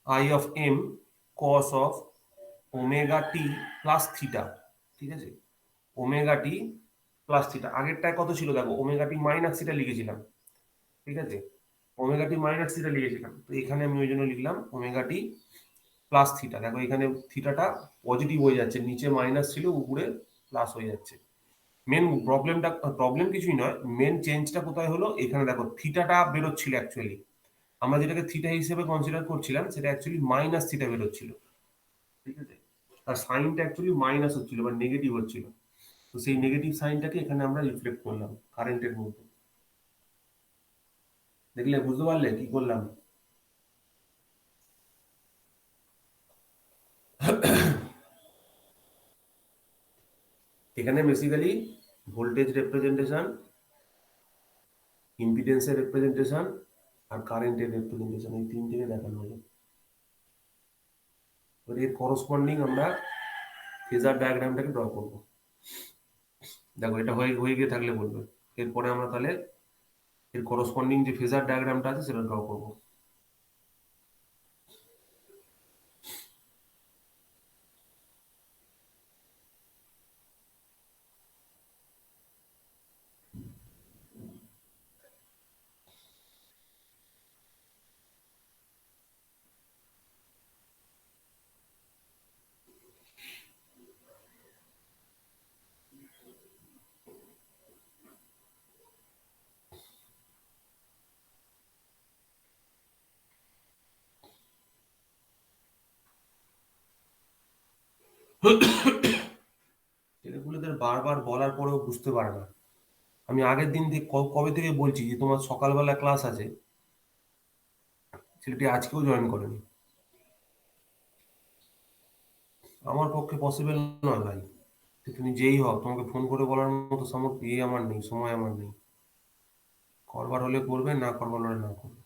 I of M cos of omega T plus theta, ঠিক আছে, ওমেগা টি প্লাস থিটা, আগেরটায় কত ছিল দেখো, ওমেগা টি মাইনাস থিটা লিখেছিলাম, ঠিক আছে, ওমেগা টি মাইনাস থিটা লিখেছিলাম, তো এখানে আমি ওই জন্য লিখলাম ওমেগা টি প্লাস থিটা, দেখো এখানে থিটাটা পজিটিভ হয়ে যাচ্ছে, নিচে মাইনাস ছিল উপরে প্লাস হয়ে যাচ্ছে। মেন প্রবলেমটা, প্রবলেম কিছুই নয়, মেন চেঞ্জটা কোথায় হলো, এখানে দেখো থিটাটা বেরোচ্ছিল অ্যাকচুয়ালি, আমরা যেটাকে থিটা হিসেবে কনসিডার করছিলাম সেটা অ্যাকচুয়ালি মাইনাস থিটা বেরোচ্ছিল, ঠিক আছে, আর সাইনটা অ্যাকচুয়ালি মাইনাস হচ্ছিল বা নেগেটিভ হচ্ছিল, তো সেই নেগেটিভ সাইনটাকে এখানে আমরা রিফ্লেক্ট করলাম কারেন্টের মধ্যে, দেখলে, বুঝতে পারলে কি করলাম? এখানে বেসিক্যালি ভোল্টেজ রিপ্রেজেন্টেশন, ইম্পিডেন্সের রিপ্রেজেন্টেশন, আর কারেন্টের রিপ্রেজেন্টেশন, এই তিনটেকে দেখানো হলো। এবার এর করসপন্ডিং আমরা ফেজার ডায়াগ্রামটাকে ড্র করবো, দেখো এটা হয়ে হয়ে গিয়ে থাকলে বলবে, এরপরে আমরা তাহলে এর করসপন্ডিং যে ফেজার ডায়াগ্রামটা আছে সেটা ড্র করবো। ছেলেপুলেদের বারবার বলার পরেও বুঝতে পারে না। আমি আগের দিন থেকে কবে থেকে বলছি যে তোমার সকালবেলা ক্লাস আছে, ছেলেটি আজকেও জয়েন করেনি। আমার পক্ষে পসিবল নয় ভাই, যে তুমি যেই হও তোমাকে ফোন করে বলার মতো আমার নেই, সময় আমার নেই। করবার হলে করবে, না করবার হলে না করবে।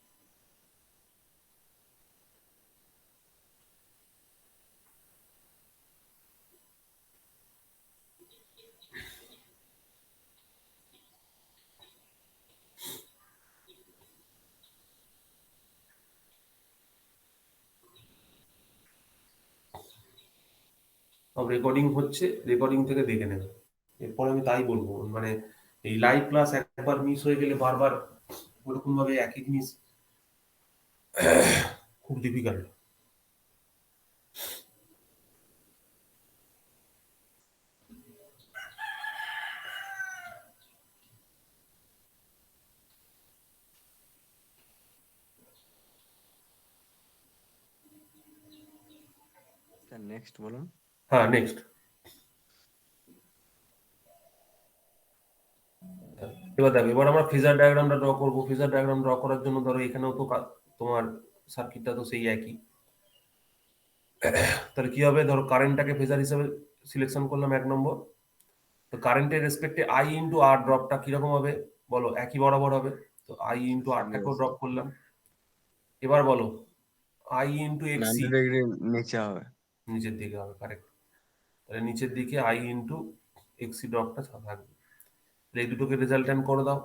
সব রেকর্ডিং হচ্ছে, রেকর্ডিং থেকে দেখে নেবে। এরপরে আমি তাই বলবো, মানে এই লাইভ ক্লাস একবার মিস হয়ে গেলে বারবার ওরকম ভাবে একই জিনিস খুব ডিফিকাল্ট। স্যার নেক্সট বলুন। হ্যাঁ, নেক্সট। এবার দেখো, এবার আমরা ফেজার ডায়াগ্রামটা ড্র করবো। ফেজার ডায়াগ্রাম ড্র করার জন্য ধরো এখানেও তো তোমার সার্কিটটা তো সেই একই। তাহলে কি হবে, ধরো কারেন্টটাকে ফেজার হিসেবে সিলেকশন করলাম 1 নম্বর। তো কারেন্টের রেসপেক্টে আই ইন্টু আর ড্রপটা কিরকম হবে বলো, একই বরাবর হবে। তো আই ইন্টু আরটাকেও ড্রপ করলাম। এবার বলো আই ইন্টু এক্সি 90 ডিগ্রি নিচে হবে। নিচের দিকে হবে, কারেক্ট। তাহলে নিচের দিকে আই ইন্টু এক্সি ড্রপটা থাকবে। তাহলে এই দুটোকে রেজাল্টেন্ট করে দাও,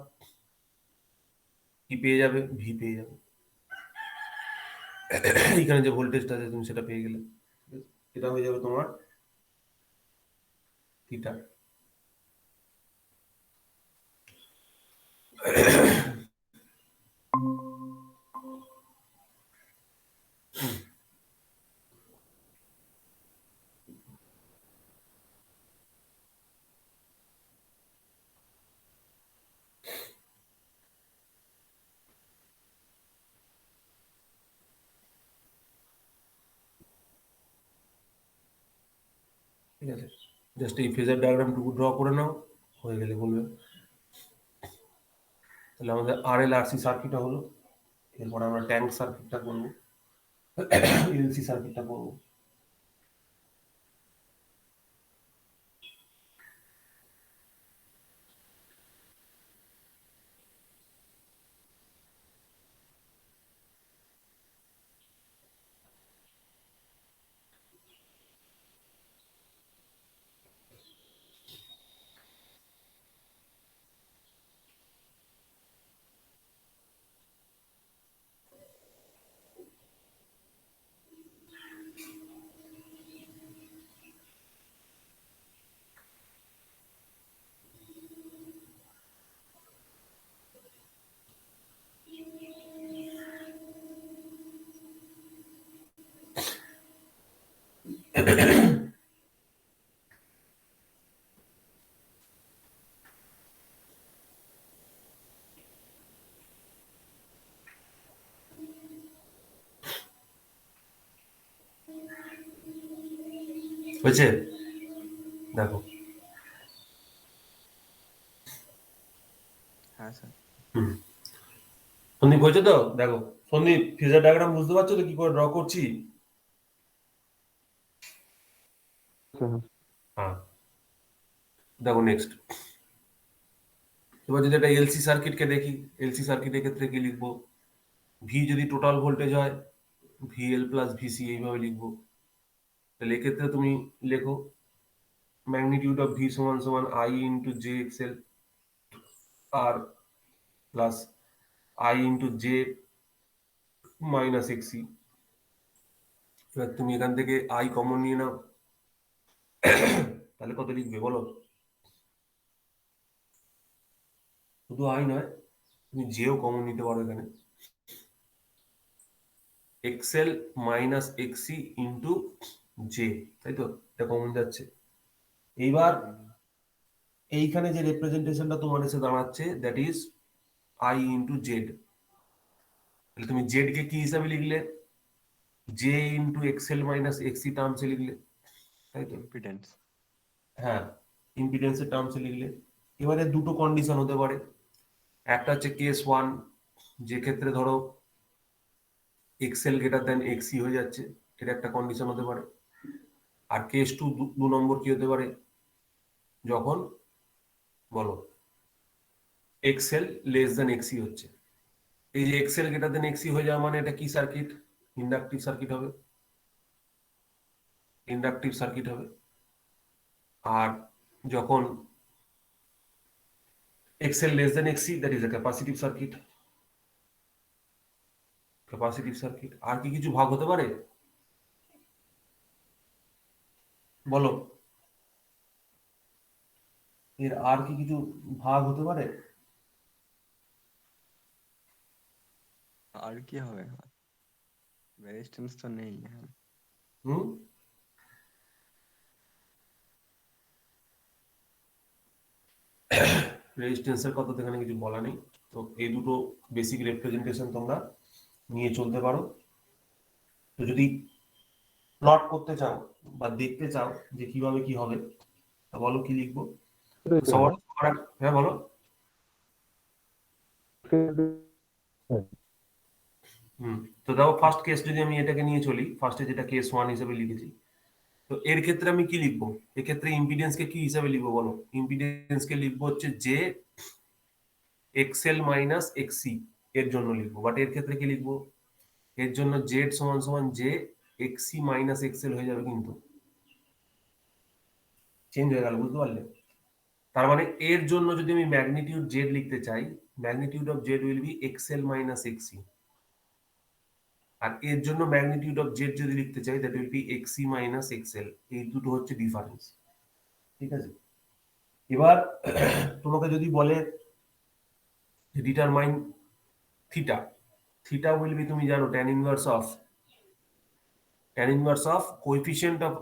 কি পেয়ে যাবে, ভি পেয়ে যাবে। এইখানে যে ভোল্টেজটা আছে তুমি সেটা পেয়ে গেলে, এটা হয়ে যাবে তোমার থিটা। ঠিক আছে, জাস্ট এই ফেজার ডায়াগ্রামটুকু ড্র করে নাও, হয়ে গেলে বলবে। তাহলে আমাদের আর এল আর সি সার্কিটটা হলো। এরপর আমরা ট্যাঙ্ক সার্কিটটা করবো, এলসি সার্কিটটা করবো। হয়েছে, দেখো। হ্যাঁ স্যার। হুম, সন্দীপ হয়েছে তো, দেখো। সন্দীপ ফেজার ডায়াগ্রাম বুঝতে পারছো তো কি করে ড্র করছি? হ্যাঁ, দেখো নেক্সট। এবার যদি একটা এলসি সার্কিটকে দেখি, এলসি সার্কিটের ক্ষেত্রে কি লিখবো, ভি যদি টোটাল ভোল্টেজ হয়, ভিএল প্লাস ভিসি এইভাবে লিখবো। তাহলে এক্ষেত্রে তুমি লেখো ম্যাগনিটিউড অফ ভি সমান সমান I into J XL R plus I into J minus XC. এবার তুমি এখান থেকে আই কমন নিয়ে নাও, তাহলে কত লিখবে বলো? শুধু আই নয়, তুমি জেও কমন নিতে পারো এখানে, এক্সএল মাইনাস এক্সি ইন্টু জে, তাই তো? এটা কমন যাচ্ছে। এইবার এইখানে যে রিপ্রেজেন্টেশনটা তোমার এসে দাঁড়াচ্ছে, that is I into Z. তাহলে তুমি জেড কে কি হিসাবে লিখলে, জে ইন্টু এক্সএল মাইনাস এক্সি টার্মসে লিখলে। তাই তো? ইম্পিডেন্স। হ্যাঁ, ইম্পিডেন্সের টার্মসে লিখলে এবারে দুটো কন্ডিশন হতে পারে। একটা হচ্ছে কেস ওয়ান, যে ক্ষেত্রে ধরো এক্সএল গ্রেটার দেন এক্সি হয়ে যাচ্ছে, এটা একটা কন্ডিশন হতে পারে। আর কেস টু, 2 নম্বর কি হতে পারে, যখন বলো এক্সএল লেস দেন এক্সি হচ্ছে। এই যে এক্সএল গ্রেটার দেন এক্সি হয়ে যাওয়া মানে এটা কি সার্কিট, ইন্ডাকটিভ সার্কিট হবে, ইন্ডাকটিভ সার্কিট হবে। আর যখন XL less than XC, that is a capacitive circuit, capacitive circuit. আর কি কিছু ভাগ হতে পারে বলো, এর আর কি কিছু ভাগ হতে পারে? আর কি হবে? রেজিস্ট্যান্স তো নেই এখানে। হুম, রেজিস্ট্যান্সের কথা তো এখানে কিছু বলা নেই। তো এই দুটো বেসিক রিপ্রেজেন্টেশন তোমরা নিয়ে চলতে পারো। তো যদি প্লট করতে চাও বা দেখতে চাও যে কিভাবে কি হবে, তা বলো কি লিখবো সবার। হ্যাঁ বলো। হুম, তো দেখো ফার্স্ট কেস যদি আমি এটাকে নিয়ে চলি, ফার্স্টে যেটা কেস ওয়ান হিসেবে লিখেছি, তো এর ক্ষেত্রে আমি কি লিখবো? এক্ষেত্রে ইম্পিডেন্সকে কি হিসাবে লিখবো বলো? ইম্পিডেন্সকে লিখবো হচ্ছে জে এক্সএল মাইনাস এক্সি, এর জন্য লিখবো। বাট এর ক্ষেত্রে কি লিখবো? এর জন্য জেড সমান সমান জে এক্সি মাইনাস এক্সএল হয়ে যাবে, কিন্তু চেঞ্জ হয়ে গেল, বুঝতে পারলে? তার মানে এর জন্য যদি আমি ম্যাগনিটিউড জেড লিখতে চাই, magnitude of Z will be XL minus XC. আর এর জন্য ম্যাগনিটিউড অফ জেড যদি লিখতে চাই, that will be XC minus XL. এই দুটো হচ্ছে ডিফারেন্স, ঠিক আছে? এবার তোমাকে যদি বলে determine theta, theta will be, তুমি জানো tan inverse of coefficient of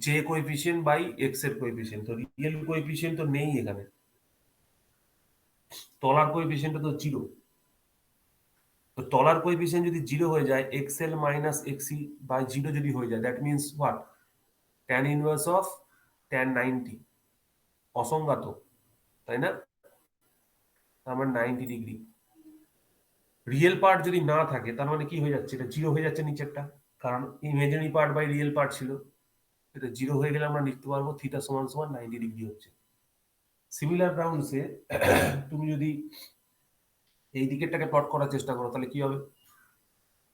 J coefficient by x এর কোএফিসিয়েন্ট। তো রিয়েল কোএফিসিয়েন্ট তো নেই এখানে, তলার কোএফিসিয়েন্ট তো জিরো। তো তলার কোএফিসিয়েন্ট যদি জিরো হয়ে যায়, এক্সএল মাইনাস এক্সি বাই জিরো যদি হয়ে যায়, that means what? tan inverse of tan 90, অসংজ্ঞাত, তাই না? তার মানে 90 ডিগ্রি। রিয়েল পার্ট যদি না থাকে, তার মানে কি হয়ে যাচ্ছে? এটা জিরো হয়ে যাচ্ছে নিচেরটা, কারণ imaginary part by real part ছিল। এটা জিরো হয়ে গেলে আমরা লিখতে পারবো থিটা সমান সমান 90 ডিগ্রি হচ্ছে। সিমিলার গ্রাউন্ডসে তুমি যদি এই দিকেরটাকে প্লট করার চেষ্টা করো, তাহলে কি হবে?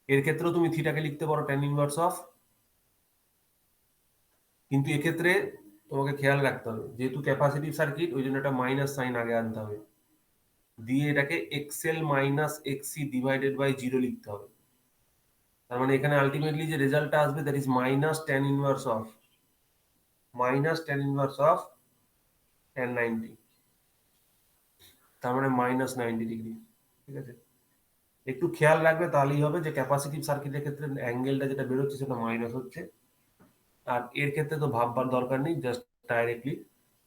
এর ক্ষেত্রেও তুমি থিটাকে লিখতে পারো tan ইনভার্স অফ, কিন্তু এক্ষেত্রে তোমাকে খেয়াল রাখতে হবে, যেহেতু ক্যাপাসিটিভ সার্কিট, ওই জন্য একটা মাইনাস সাইন আগে আনতে হবে, দিয়ে এটাকে XL minus XC divided by zero লিখতে হবে। তার মানে এখানে আলটিমেটলি যে রেজাল্টটা আসবে, that is minus tan inverse of tan 90, তার মানে -90 ডিগ্রি, ঠিক আছে? একটু খেয়াল রাখবে, তাহলেই হবে যে ক্যাপাসিটিভ সার্কিটের ক্ষেত্রে অ্যাঙ্গেলটা যেটা বেরোচ্ছে সেটা মাইনাস হচ্ছে। আর এর ক্ষেত্রে তো ভাববার দরকার নেই, জাস্ট ডাইরেক্টলি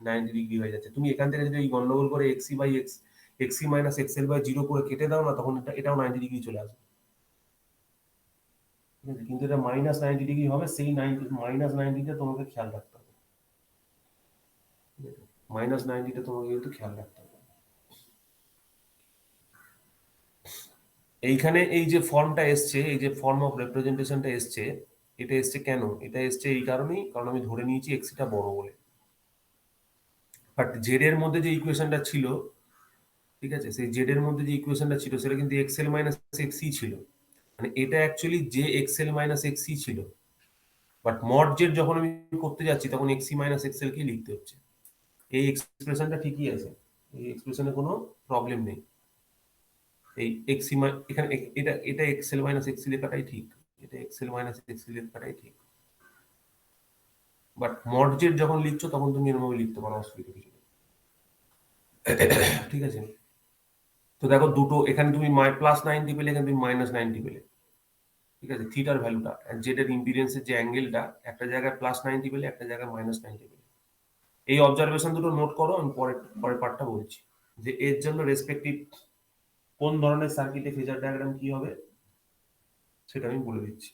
90 ডিগ্রি হয়ে যাচ্ছে। তুমি এখান থেকে যদি এই গন্ডগোল করে এক্সি মাইনাস এক্সএল বাই জিরো করে কেটে দাও না, তখন এটাও 90 ডিগ্রি চলে আসবে, ঠিক আছে? কিন্তু এটা -90 ডিগ্রি হবে, সেই -90টা তোমাকে খেয়াল রাখতে হবে, ঠিক আছে? -90টা তোমাকে কিন্তু খেয়াল রাখতে হবে। এইখানে এই যে ফর্মটা এসছে, এই যে ফর্ম অফ রিপ্রেজেন্টেশনটা এসছে, এটা এসছে কেন? এটা এসছে এই কারণেই, কারণ আমি ধরে নিয়েছি এক্সিটা বড় বলে। বাট জেড এর মধ্যে যে ইকুয়েশনটা ছিল, ঠিক আছে, সেই জেড এর মধ্যে যে ইকুয়েশনটা ছিল সেটা কিন্তু এক্সএল মাইনাস এক্সি ছিল। মানে এটা অ্যাকচুয়ালি জে এক্সএল মাইনাস এক্সি ছিল, বাট মড জেড যখন আমি করতে যাচ্ছি, তখন এক্সি মাইনাস এক্সএল কে লিখতে হচ্ছে। এই এক্সপ্রেশনটা ঠিকই আছে, এই এক্সপ্রেশনে কোনো প্রবলেম নেই। এই এক্সি এখানে এটা এটা এক্সএল মাইনাস এক্সি লেখাটাই ঠিক, এটা এক্সএল মাইনাস এক্সি লেখাটাই ঠিক। বাট মড জেড যখন লিখছো, তখন তুমি এরকম লিখতে পারো, অসুবিধা কিছু নেই, ঠিক আছে? তো দেখো দুটো, এখানে তুমি +90 পেলে, এখানে তুমি -90 পেলে, ঠিক আছে? থিটার ভ্যালুটা জেড এর ইম্পিডেন্সের যে অ্যাঙ্গেলটা, একটা জায়গায় +90 পেলে, একটা জায়গায় -90 পেলে। এই অবজারভেশন দুটো নোট করো, আমি পরের পার্টটা বলছি, যে এর জন্য রেসপেক্টিভ কোন ধরনের সার্কিটে ফেজার ডায়াগ্রাম কি হবে সেটা আমি বলে দিচ্ছি।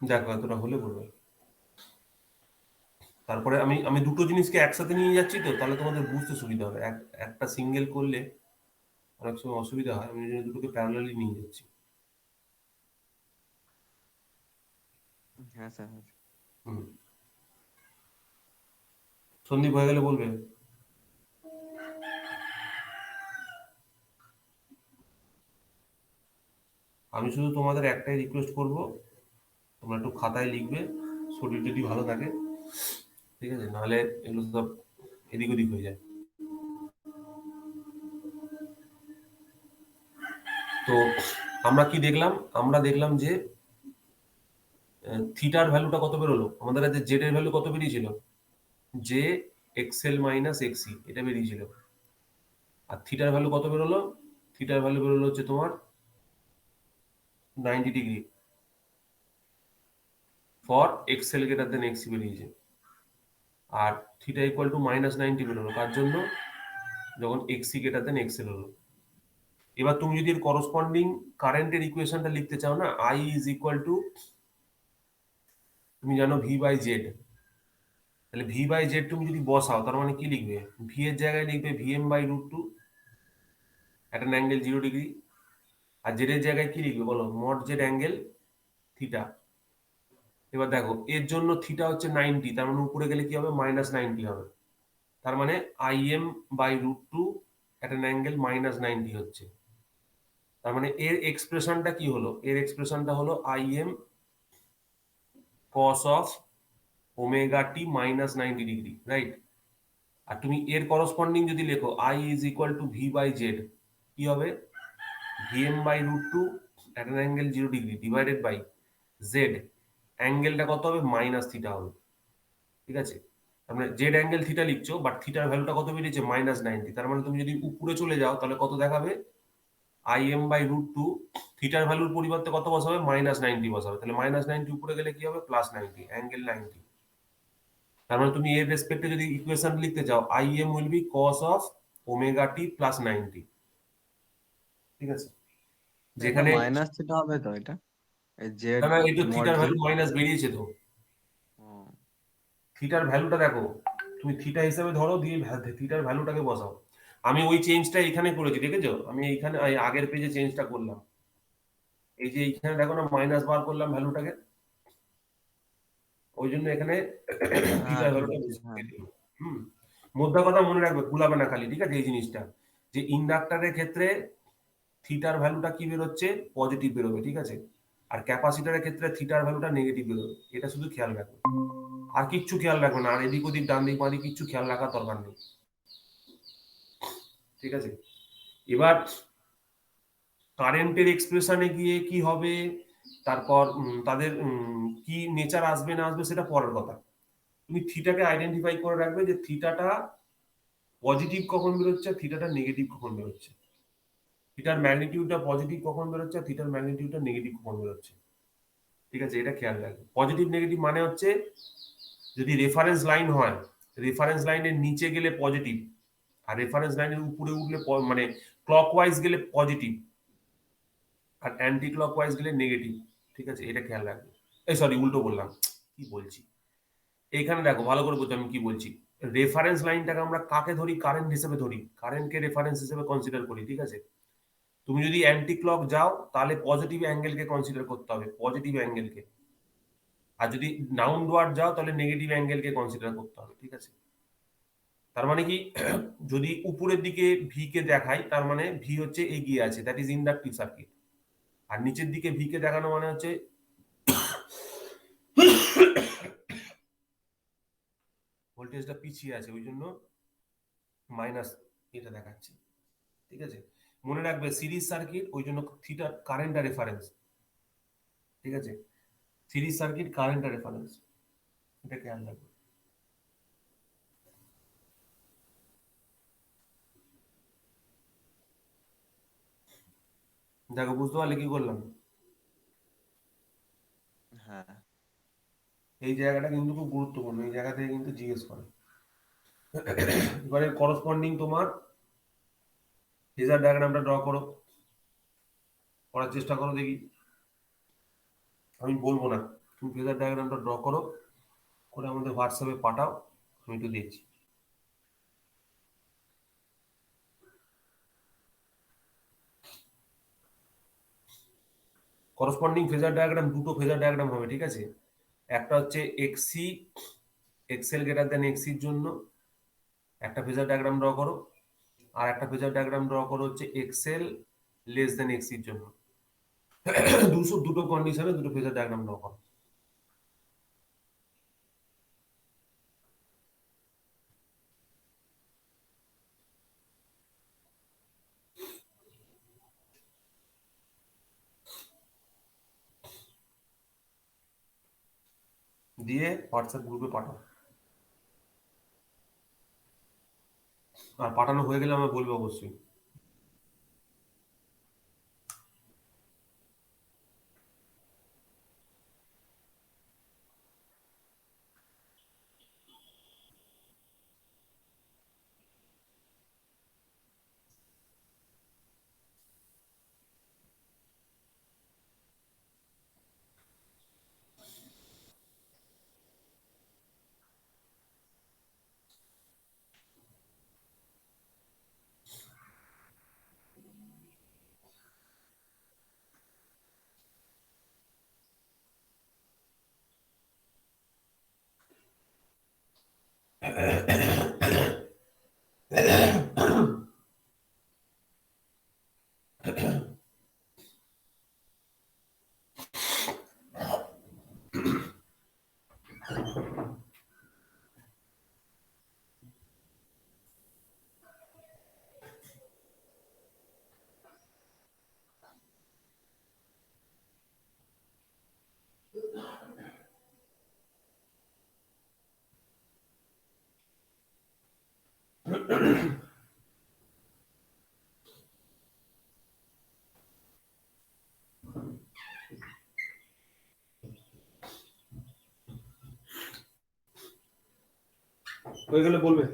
দেখো এতটা হলে বলবে। তারপরে আমি আমি দুটো জিনিসকে একসাথে নিয়ে যাচ্ছি তো, তাহলে তোমাদের বুঝতে সুবিধা হবে। একটা সিঙ্গেল করলে অনেক সময় অসুবিধা হয়, আমি এই জন্য দুটোকে প্যারালালি নিয়ে যাচ্ছি। হ্যাঁ স্যার। হুম। সন্দীপ হয়ে গেলে বলবে। আমি শুধু তোমাদের একটাই রিকোয়েস্ট করব, তোমরা একটু খাতায় লিখবে, শরীর যদি ভালো থাকে, ঠিক আছে, নাহলে এগুলো সব এদিক ওদিক হয়ে যায়। তো আমরা কি দেখলাম? আমরা দেখলাম যে থিটার ভ্যালুটা কত বেরোলো, আমাদের কাছে জেড এর ভ্যালু কত বেরিয়েছিল, জে এক্সএল মাইনাস এক্সি, এটা বেরিয়েছিল। আর থিটার ভ্যালু কত বেরোলো? থিটার ভ্যালু বেরোলো হচ্ছে তোমার 90 degree for XL greater than XC বেরিয়েছে। আর থিটা ইকুয়াল টু -90 বেরোলো, কার জন্য? যখন এক্সি গ্রেটার দেন এক্সএল হলো। এবার তুমি যদি এর করসপন্ডিং কারেন্টের ইকুয়েশনটা লিখতে চাও না, আই ইজ ইকুয়াল টু, তুমি জানো ভি বাই জেড, তাহলে ভি বাই জেড তুমি যদি বসাও, তার মানে কি লিখবে? ভি এর জায়গায় লিখবে VM by √2 at an angle 0 degree. আর জেড এর জায়গায় কি লিখবে বলো? Mod Z angle theta. এবার দেখো এর জন্য থিটা হচ্ছে 90, তার মানে উপরে গেলে কি হবে? -90 হবে। তার মানে I M by √2 at an angle -90 হচ্ছে। তার মানে এর এক্সপ্রেশনটা কি হলো? এর এক্সপ্রেশনটা হলো I M cos of omega T -90 degree, right? আর তুমি এর করসপন্ডিং যদি লেখো I is equal to V by Z, কি হবে? VM by √2 at an angle 0 degree divided by Z, অ্যাঙ্গেলটা কত হবে? -থিটা হবে, ঠিক আছে? তার মানে জেড অ্যাঙ্গেল থিটা লিখছো, বাট থিটার ভ্যালুটা কত বেরিয়েছে? -90। তার মানে তুমি যদি উপরে চলে যাও তাহলে কত দেখাবে? আই এম বাই √2, থিটার ভ্যালুর পরিবর্তে কত বসাবে? -90 বসাবে। তাহলে -90 উপরে গেলে কি হবে? +90, অ্যাঙ্গেল 90। তার মানে তুমি এর রেসপেক্টে যদি ইকুয়েশন লিখতে চাও, I M will be cos of omega T +90, ঠিক আছে? এটা যেখানে মাইনাস থিটা হবে তো এটা, এই জেড না না, এই তো মড থিটার ভ্যালু জেড। মাইনাস বেরিয়েছে তো। থিটার ভ্যালুটা দেখো, তুমি থিটা হিসেবে ধরো, দিয়ে থিটার ভ্যালুটাকে বসাও। আমি ওই চেঞ্জটা এখানে করেছি, দেখেছো? আমি এইখানে আগের পেজে চেঞ্জটা করলাম। এই যে এইখানে দেখো না, মাইনাস বার করলাম ভ্যালুটাকে, ওই জন্য এখানে হ্যাঁ থিটার ভ্যালুটা বুঝছি, বেশি হ্যাঁ। দিয়ে দিলাম। হুম। মোদ্দা কথা মনে রাখবে, ভুলাবে না খালি, ঠিক আছে? এই জিনিসটা, যে ইন্ডাক্টরের ক্ষেত্রে থিটার ভ্যালুটা কি বেরোচ্ছে? পজিটিভ বেরোবে, ঠিক আছে? আর ক্যাপাসিটরের ক্ষেত্রে থিটার ভ্যালুটা নেগেটিভ বেরোবে, এটা শুধু খেয়াল রাখবে। আর কিচ্ছু খেয়াল রাখবে না, আর এদিক ওদিক ডান দিক বাঁ দিক কিচ্ছু খেয়াল রাখার দরকার নেই, ঠিক আছে? এবার কারেন্টের এক্সপ্রেশনে গিয়ে কি হবে, তারপর তাদের কি নেচার আসবে না আসবে সেটা পরের কথা। তুমি থিটাকে আইডেন্টিফাই করে রাখবে যে থিটাটা পজিটিভ কখন বেরোচ্ছে, থিটাটা নেগেটিভ কখন বেরোচ্ছে, থিটার ম্যাগনিটিউডটা পজিটিভ কখন বেরোচ্ছে, থিটার ম্যাগনিটিউডটা নেগেটিভ কখন বেরোচ্ছে, ঠিক আছে? এটা খেয়াল রাখবে। পজিটিভ নেগেটিভ মানে হচ্ছে, যদি রেফারেন্স লাইন হয়, রেফারেন্স লাইনের নিচে গেলে পজিটিভ, আর রেফারেন্স লাইনের উপরে উঠলে মানে ক্লকওয়াইজ গেলে পজিটিভ, আর অ্যান্টি ক্লকওয়াইজ গেলে নেগেটিভ, ঠিক আছে? এটা খেয়াল রাখবে। এই সরি, উল্টো বললাম, কি বলছি। এইখানে দেখো ভালো করে বুঝতে আমি কি বলছি। রেফারেন্স লাইনটাকে আমরা কাকে ধরি? কারেন্ট হিসেবে ধরি, কারেন্টকে রেফারেন্স হিসেবে কনসিডার করি, ঠিক আছে? তুমি যদি অ্যান্টি ক্লক যাও তাহলে পজিটিভ অ্যাঙ্গেলকে কনসিডার করতে হবে, পজিটিভ অ্যাঙ্গেলকে। আর যদি ডাউনওয়ার্ড যাও তাহলে নেগেটিভ অ্যাঙ্গেলকে কনসিডার করতে হবে, ঠিক আছে? তার মানে কি, যদি উপরের দিকে ভি কে দেখাই, তার মানে ভি হচ্ছে এগিয়ে আছে, দ্যাট ইজ ইন্ডাকটিভ সার্কিট। আর নিচের দিকে ভি কে দেখানো মানে হচ্ছে ভোল্টেজটা পিছিয়ে আছে, ওই জন্য মাইনাস এটা দেখাচ্ছে, ঠিক আছে? মনে রাখবে সিরিজ সার্কিট, ওই জন্য থিটা কারেন্ট আর রেফারেন্স, ঠিক আছে? সিরিজ সার্কিট কারেন্ট আর রেফারেন্স, এটা খেয়াল রাখবে। দেখো বুঝতে পারলে কি করলাম? হ্যাঁ এই জায়গাটা কিন্তু খুব গুরুত্বপূর্ণ, এই জায়গা থেকে কিন্তু জিজ্ঞেস করে। এবারে করসপন্ডিং তোমার ফেজার ডায়াগ্রামটা ড্র করো, করার চেষ্টা করো দেখি। আমি বলবো না, তুমি ফেজার ডায়াগ্রামটা ড্র করো, করে আমাদের হোয়াটসঅ্যাপে পাঠাও, আমি একটু দেখছি। করসপন্ডিং ফেজার ডায়াগ্রাম, দুটো ফেজার ডায়াগ্রাম হবে, ঠিক আছে? একটা হচ্ছে এক্সি, এক্সেল গ্রেটার দেন এক্সির জন্য একটা ফেজার ডায়াগ্রাম ড্র করো, আর একটা ফেজার ডায়াগ্রাম ড্র করো হচ্ছে এক্সেল লেস দেন এক্সির জন্য। দুটো কন্ডিশনে দুটো ফেজার ডায়াগ্রাম ড্র করো। দিয়ে হোয়াটসঅ্যাপ গ্রুপে পাঠাও, আর পাঠানো হয়ে গেলে আমায় বলবে অবশ্যই। হয়ে গেলে বলবে।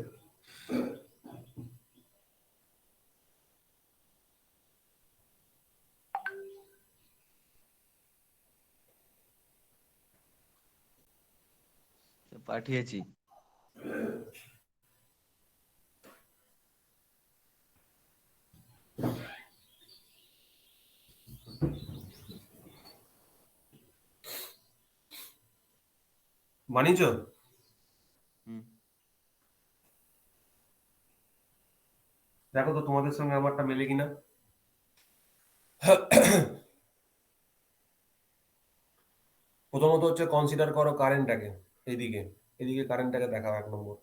পাঠিয়েছি। মানিছ? হুম। দেখো তো তোমাদের সঙ্গে আমারটা মেলে কিনা। প্রথমত হচ্ছে কনসিডার করো কারেন্টটাকে, এদিকে এদিকে কারেন্টটাকে দেখাও 1 নম্বর।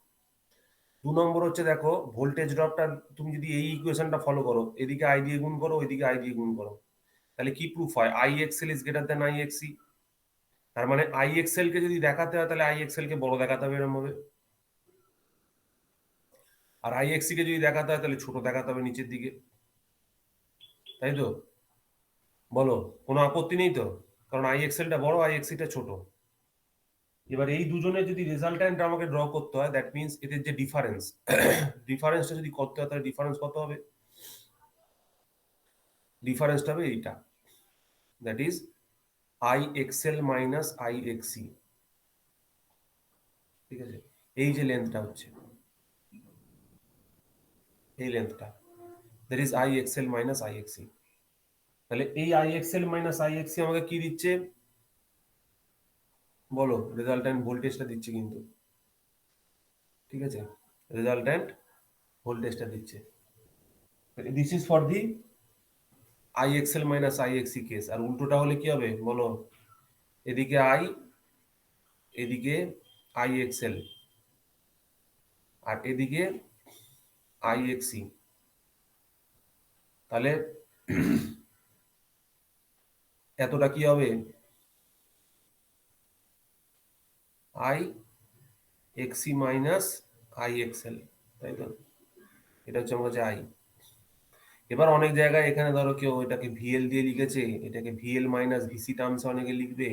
2 নম্বর হচ্ছে দেখো ভোল্টেজ ড্রপটা, তুমি যদি এই ইকুয়েশনটা ফলো করো, এদিকে আই দিয়ে গুণ করো, ওইদিকে আই দিয়ে গুণ করো, তাহলে কি প্রুফ হয়? I XL is greater than I XC. তার মানে আই এক্সেল কে যদি দেখাতে হয় তাহলে আই এক্সেল কে বড় দেখাতে হবে এরকম ভাবে, আর আই এক্সি কে যদি দেখাতে হয় তাহলে ছোট দেখাতে হবে নিচের দিকে, তাই তো? বলো, কোনো আপত্তি নেই তো? কারণ আই এক্সেলটা বড়, আই এক্সিটা ছোট। এবার এই দুজনের যদি রেজাল্ট্যান্ট আমাকে ড্র করতে হয়, দ্যাট মিনস এদের যে ডিফারেন্স, ডিফারেন্সটা যদি করতে হয় তাহলে ডিফারেন্স কত হবে? ডিফারেন্সটা হবে এইটা, that is I XL minus I XC. ঠিক আছে? এই যে লেন্থটা হচ্ছে, এই লেন্থটা, that is I XL minus I XC. তাহলে এই I XL minus I XC আমাকে কি দিচ্ছে বলো? রেজাল্ট্যান্ট ভোল্টেজটা দিচ্ছে কিন্তু, ঠিক আছে? রেজাল্ট্যান্ট ভোল্টেজটা দিচ্ছে। This is for the I XL minus I XC case. আর উল্টোটা হলে কি হবে বলো? এদিকে আই, এদিকে আই এক্সেল, আর এদিকে আই এক্সি। তাহলে এতটা কি হবে? আই এক্সি মাইনাস আই এক্সেল, তাই তো? এটা হচ্ছে আমার কাছে আই। এবার অনেক জায়গায় এখানে ধরো কেউ এটাকে ভিএল দিয়ে লিখেছে, এটাকে ভিএল মাইনাস ভিসি টার্মসে অনেকে লিখবে,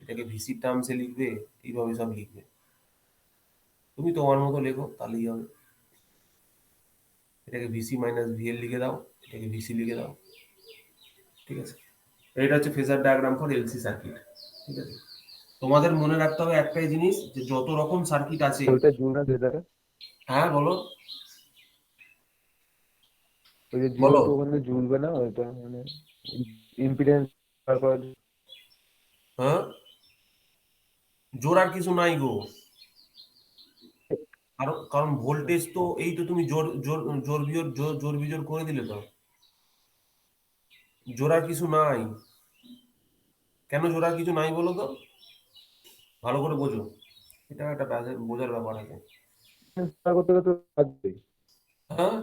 এটাকে ভিসি টার্মসে লিখবে, এইভাবে সব লিখবে। তুমি তোমার মতো লেখো, তাহলেই হবে। এটাকে ভিসি মাইনাস ভিএল লিখে দাও, এটাকে ভিসি লিখে দাও, ঠিক আছে? এটা হচ্ছে phasor diagram for LC circuit, ঠিক আছে? তোমাদের মনে রাখতে হবে একটাই জিনিস, যে যত রকম সার্কিট আছে। ওটা জুল না যেটা, হ্যাঁ বলো ওই যে জিরো বলো। টু ওখানে ঝুলবে না ওইটা, মানে ইম্পিডেন্স বার করার জন্য। হ্যাঁ, জোর আর কিছু নাই গো। কারণ কারণ ভোল্টেজ তো এই তো তুমি জোর জোর জোর বিজোর জোর বিজোর করে দিলে তো। জোর আর কিছু নাই। কেন জোর আর কিছু নাই বলো তো, ভালো করে বোঝো। এটা একটা বোঝার ব্যাপার আছে। বার করতে করতে থাকবেই। হ্যাঁ,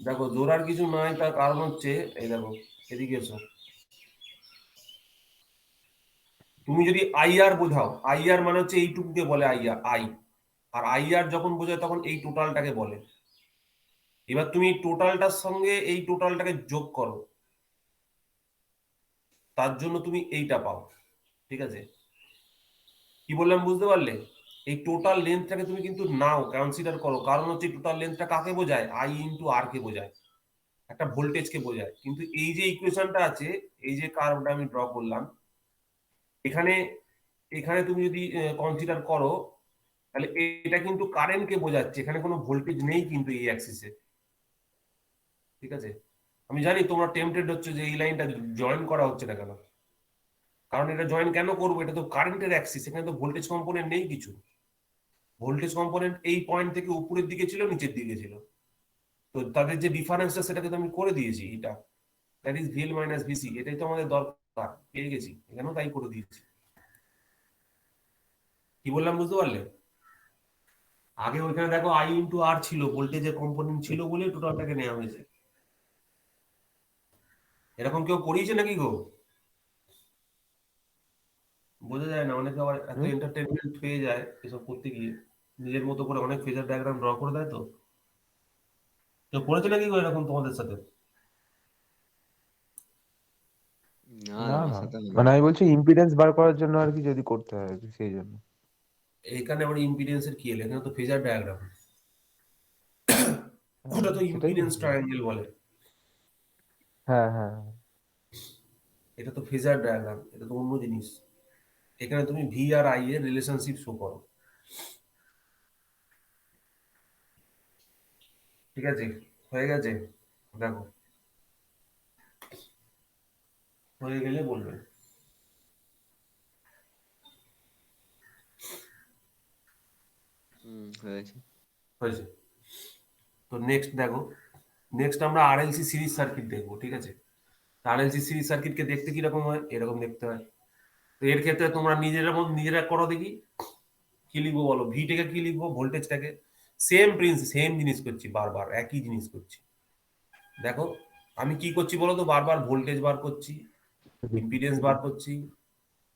দেখো জোর আর কিছু নাই, তার কারণ হচ্ছে এই দেখো, এদিকে এসো। তুমি যদি আইআর বোঝাও, আইআর মানে হচ্ছে এইটুকুকে বলে আইআর, আর আইআর যখন বোঝায় তখন এই টোটালটাকে বলে। এবার তুমি টোটালটার সঙ্গে এই টোটালটাকে যোগ করো, তার জন্য তুমি এইটা পাও। ঠিক আছে, কি বললাম বুঝতে পারলে? এই টোটাল লেন্থটাকে তুমি কিন্তু নাও কনসিডার করো, কারণ হচ্ছে টোটাল লেন্থটা কাকে বোঝায়? আই ইন্টু আর কে বোঝায়, একটা ভোল্টেজকে বোঝায়। কিন্তু এই যে ইকুয়েশনটা আছে, এই যে কার্ভটা আমি ড্র করলাম, এখানে এখানে তুমি যদি কনসিডার করো, তাহলে এটা কিন্তু কারেন্টকে বোঝাচ্ছে, এখানে কোনো ভোল্টেজ নেই কিন্তু এই অ্যাক্সিসে। ঠিক আছে, আমি জানি তোমরা টেম্পটেড হচ্ছে যে এই লাইনটা জয়েন করা হচ্ছে না কেন, কারণ এটা জয়েন কেন করবো, এটা তো কারেন্টের অ্যাক্সিস, এখানে তো ভোল্টেজ কম্পোনেন্ট নেই কিছু। ভোল্টেজ কম্পোনেন্ট এই পয়েন্ট থেকে উপরের দিকে ছিল, নিচের দিকে ছিল। তো তাদের যে ডিফারেন্সটা সেটাকে তো আমি করে দিয়েছি, এটা that is VL minus VC, এটাই তো আমাদের দরকার, পেয়ে গেছি, এখানেও তাই করে দিয়েছি। কি বললাম বুঝতে পারলে? আগে ওইখানে দেখো আই ইন্টু আর ছিল, ভোল্টেজের কম্পোনেন্ট ছিল বলে টোটালটাকে নেওয়া হয়েছে। এরকম কেউ করিয়েছে নাকি গো? বোঝা যায় না, অনেকে আবার এত হুম? এন্টারটেনমেন্ট পেয়ে যায় এসব করতে গিয়ে, নিজের মতো করে অনেক ফেজার ডায়াগ্রাম ড্র করে দেয়। তো কেউ করেছে নাকি গো এরকম তোমাদের সাথে? না, না আমার না, সাথে হয়নি। মানে আমি বলছি ইম্পিডেন্স বার করার জন্য আর কি, যদি করতে হয় আর কি, সেই জন্য। এখানে আবার ইম্পিডেন্সের কি এলো? এখানে তো ফেজার ডায়াগ্রাম, হ্যাঁ, ওটা তো সেটাই ইম্পিডেন্স বলছি। ট্রায়াঙ্গেল বলে। হ্যাঁ হ্যাঁ হ্যাঁ। এটা তো ফেজার ডায়াগ্রাম, এটা তো অন্য জিনিস। এখানে তুমি ভি আর আই এর রিলেশনশিপ শো করো। ঠিক আছে, হয়ে গেছে? দেখো, হয়ে গেলে বলবে। হয়েছে। হয়েছে। তো নেক্সট দেখো, নেক্সট আমরা আরএলসি সিরিজ সার্কিট দেখবো। ঠিক আছে, আরএলসি সিরিজ সার্কিটকে দেখতে কিরকম হয়? এরকম দেখতে হয়। তো এর ক্ষেত্রে তোমরা নিজেরা করো দেখি, কি লিখবো বলো? ভিটাকে কি লিখবো, ভোল্টেজটাকে? সেম সেম জিনিস করছি, বারবার একই জিনিস করছি। দেখো, আমি কি করছি বলো তো? বারবার ভোল্টেজ বার করছি, ইম্পিডেন্স বার করছি,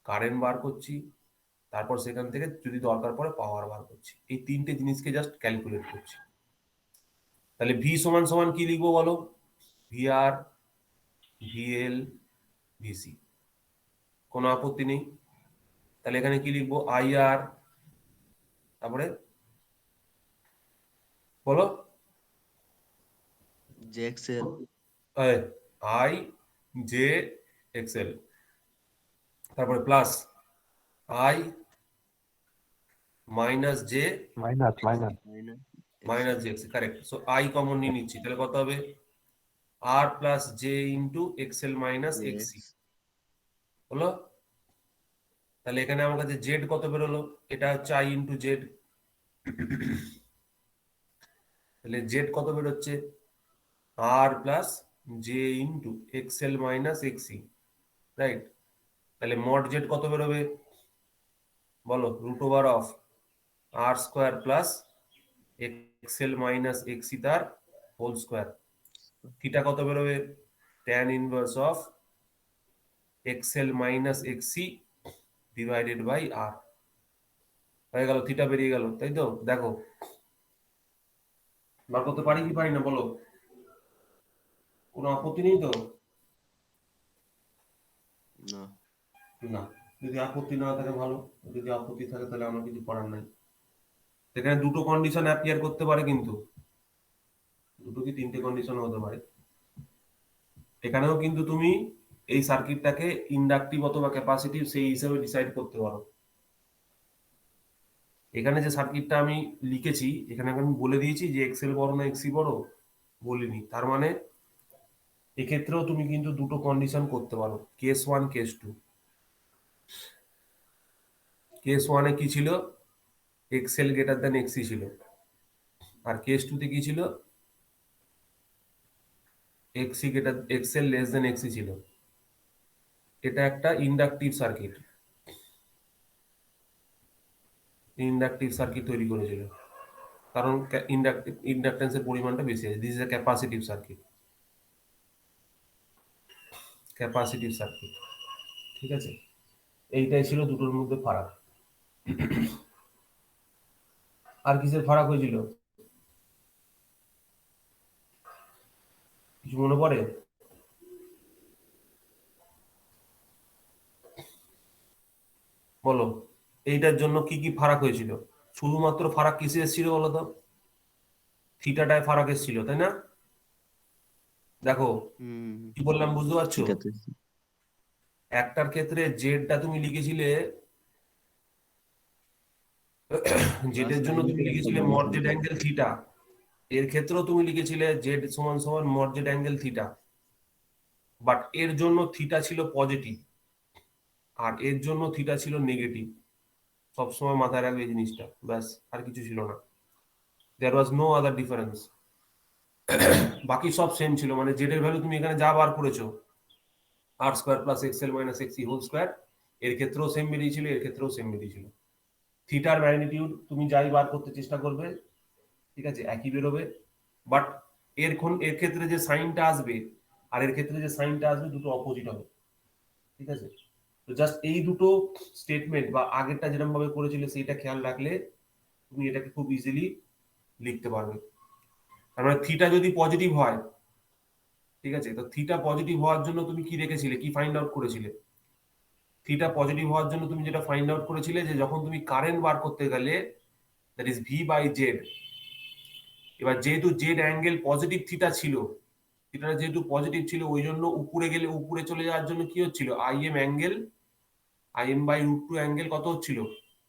কারেন্ট বার করছি, তারপর সেখান থেকে যদি দরকার পড়ে পাওয়ার বার করছি। এই তিনটে জিনিসকে জাস্ট ক্যালকুলেট করছি। তাহলে ভি সমান সমান কি লিখবো বলো? VR, VL, VC. কোনো আপত্তি নেই? তাহলে এখানে কি লিখবো? আইআর, তারপরে বলো, জেক্সেল। আই জে এক্সএল, তারপরে plus I minus J minus minus. Minus J XL, correct. So I common নিয়ে নিচ্ছি, তাহলে কত হবে? R plus J into XL minus XC হলো। তাহলে এখানে আমার কাছে জেড কত বেরোলো? এটা হচ্ছে আই ইন্টু জেড, তাহলে জেড কত বেরোচ্ছে? R plus J into XL minus XC, right? তাহলে মড জেড কত বেরোবে বলো? Root over of R square plus XL minus XC তার হোল স্কোয়ার। থিটা কত বেরোবে? Tan inverse of XL minus XC divided by R. হয়ে গেল, theta বেরিয়ে গেল, তাই তো? দেখো, বার করতে পারি কি পারি না বলো? কোনো আপত্তি নেই তো? না। না, যদি আপত্তি না থাকে ভালো, যদি আপত্তি থাকে তাহলে আমার কিছু করার নাই। এখানে দুটো কন্ডিশন অ্যাপিয়ার করতে পারে, কিন্তু দুটো কি তিনটে কন্ডিশন হতে পারে। এখানেও কিন্তু তুমি এই সার্কিটটাকে ইন্ডাকটিভ অথবা ক্যাপাসিটিভ সেই হিসেবে ডিসাইড করতে পারো। এখানে যে সার্কিটটা আমি লিখেছি, এখানে আমি বলে দিয়েছি যে এক্সেল বড় না এক্সি বড়, বলিনি। তার মানে এক্ষেত্রেও তুমি কিন্তু দুটো কন্ডিশন করতে পারো, কেস 1 কেস 2। কেস 1 এ কি ছিল, এক্সেল গ্রেটার দেন এক্সি ছিল, আর কেস 2 তে কি ছিল, এক্সি গ্রেটার এক্সেল লেস দেন এক্সি ছিল। এটা একটা ইন্ডাকটিভ সার্কিট, ইন্ডাকটিভ সার্কিট তৈরি করেছিল, কারণ ইন্ডাকটেন্সের পরিমাণটা বেশি আছে। This is a capacitive circuit, capacitive circuit. ঠিক আছে, এইটাই ছিল দুটোর মধ্যে ফারাক। আর কিসের ফারাক হয়েছিল, কিছু মনে পড়ে? বলো, এইটার জন্য কি কি ফারাক হয়েছিল? শুধুমাত্র ফারাক কিসে এসেছিল বলো তো? থিটাটায় ফারাক এসেছিল, তাই না? দেখো হুম, কি বললাম, বুঝতে পারছো? ঠিক আছে। একটার ক্ষেত্রে জেডটা তুমি লিখেছিলে, জেডের জন্য তুমি লিখেছিলে মড জেড অ্যাঙ্গেল থিটা। এর ক্ষেত্রেও তুমি লিখেছিলে জেড সমান সমান mod Z angle theta, but এর জন্য থিটা ছিল পজিটিভ আর এর জন্য থিটা ছিল নেগেটিভ। সবসময় মাথায় রাখবে এই জিনিসটা, ব্যাস, আর কিছু ছিল না। দেয়ার ওয়াজ নো আদার ডিফারেন্স। বাকি সব সেম ছিল, মানে জেড এর ভ্যালু তুমি এখানে যা বার করেছো, R square plus XL minus XC whole square, এর ক্ষেত্রেও সেম বেরিয়েছিল, এর ক্ষেত্রেও সেম বেরিয়েছিল। থিটার ম্যাগনিটিউড তুমি যাই বার করতে চেষ্টা করবে, ঠিক আছে, একই বেরোবে। বাট এর ক্ষেত্রে যে সাইনটা আসবে আর এর ক্ষেত্রে যে সাইনটা আসবে, দুটো অপোজিট হবে। ঠিক আছে, তো জাস্ট এই দুটো স্টেটমেন্ট বা আগেরটা যেরকম ভাবে করেছিলে সেইটা খেয়াল রাখলে তুমি এটাকে খুব ইজিলি লিখতে পারবে। তার মানে থিটা যদি পজিটিভ হয়, ঠিক আছে, তো থিটা পজিটিভ হওয়ার জন্য তুমি কি রেখেছিলে, কি ফাইন্ড আউট করেছিলে? থিটা পজিটিভ হওয়ার জন্য তুমি যেটা ফাইন্ড আউট করেছিলে, যে যখন তুমি কারেন্ট বার করতে গেলে, that is V by Z. এবার যেহেতু জেড অ্যাঙ্গেল পজিটিভ থিটা ছিল, থিটাটা যেহেতু পজিটিভ ছিল, ওই জন্য উপরে গেলে, উপরে চলে যাওয়ার জন্য কি হচ্ছিল, আইএম বাই √2 অ্যাঙ্গেল কত হচ্ছিল,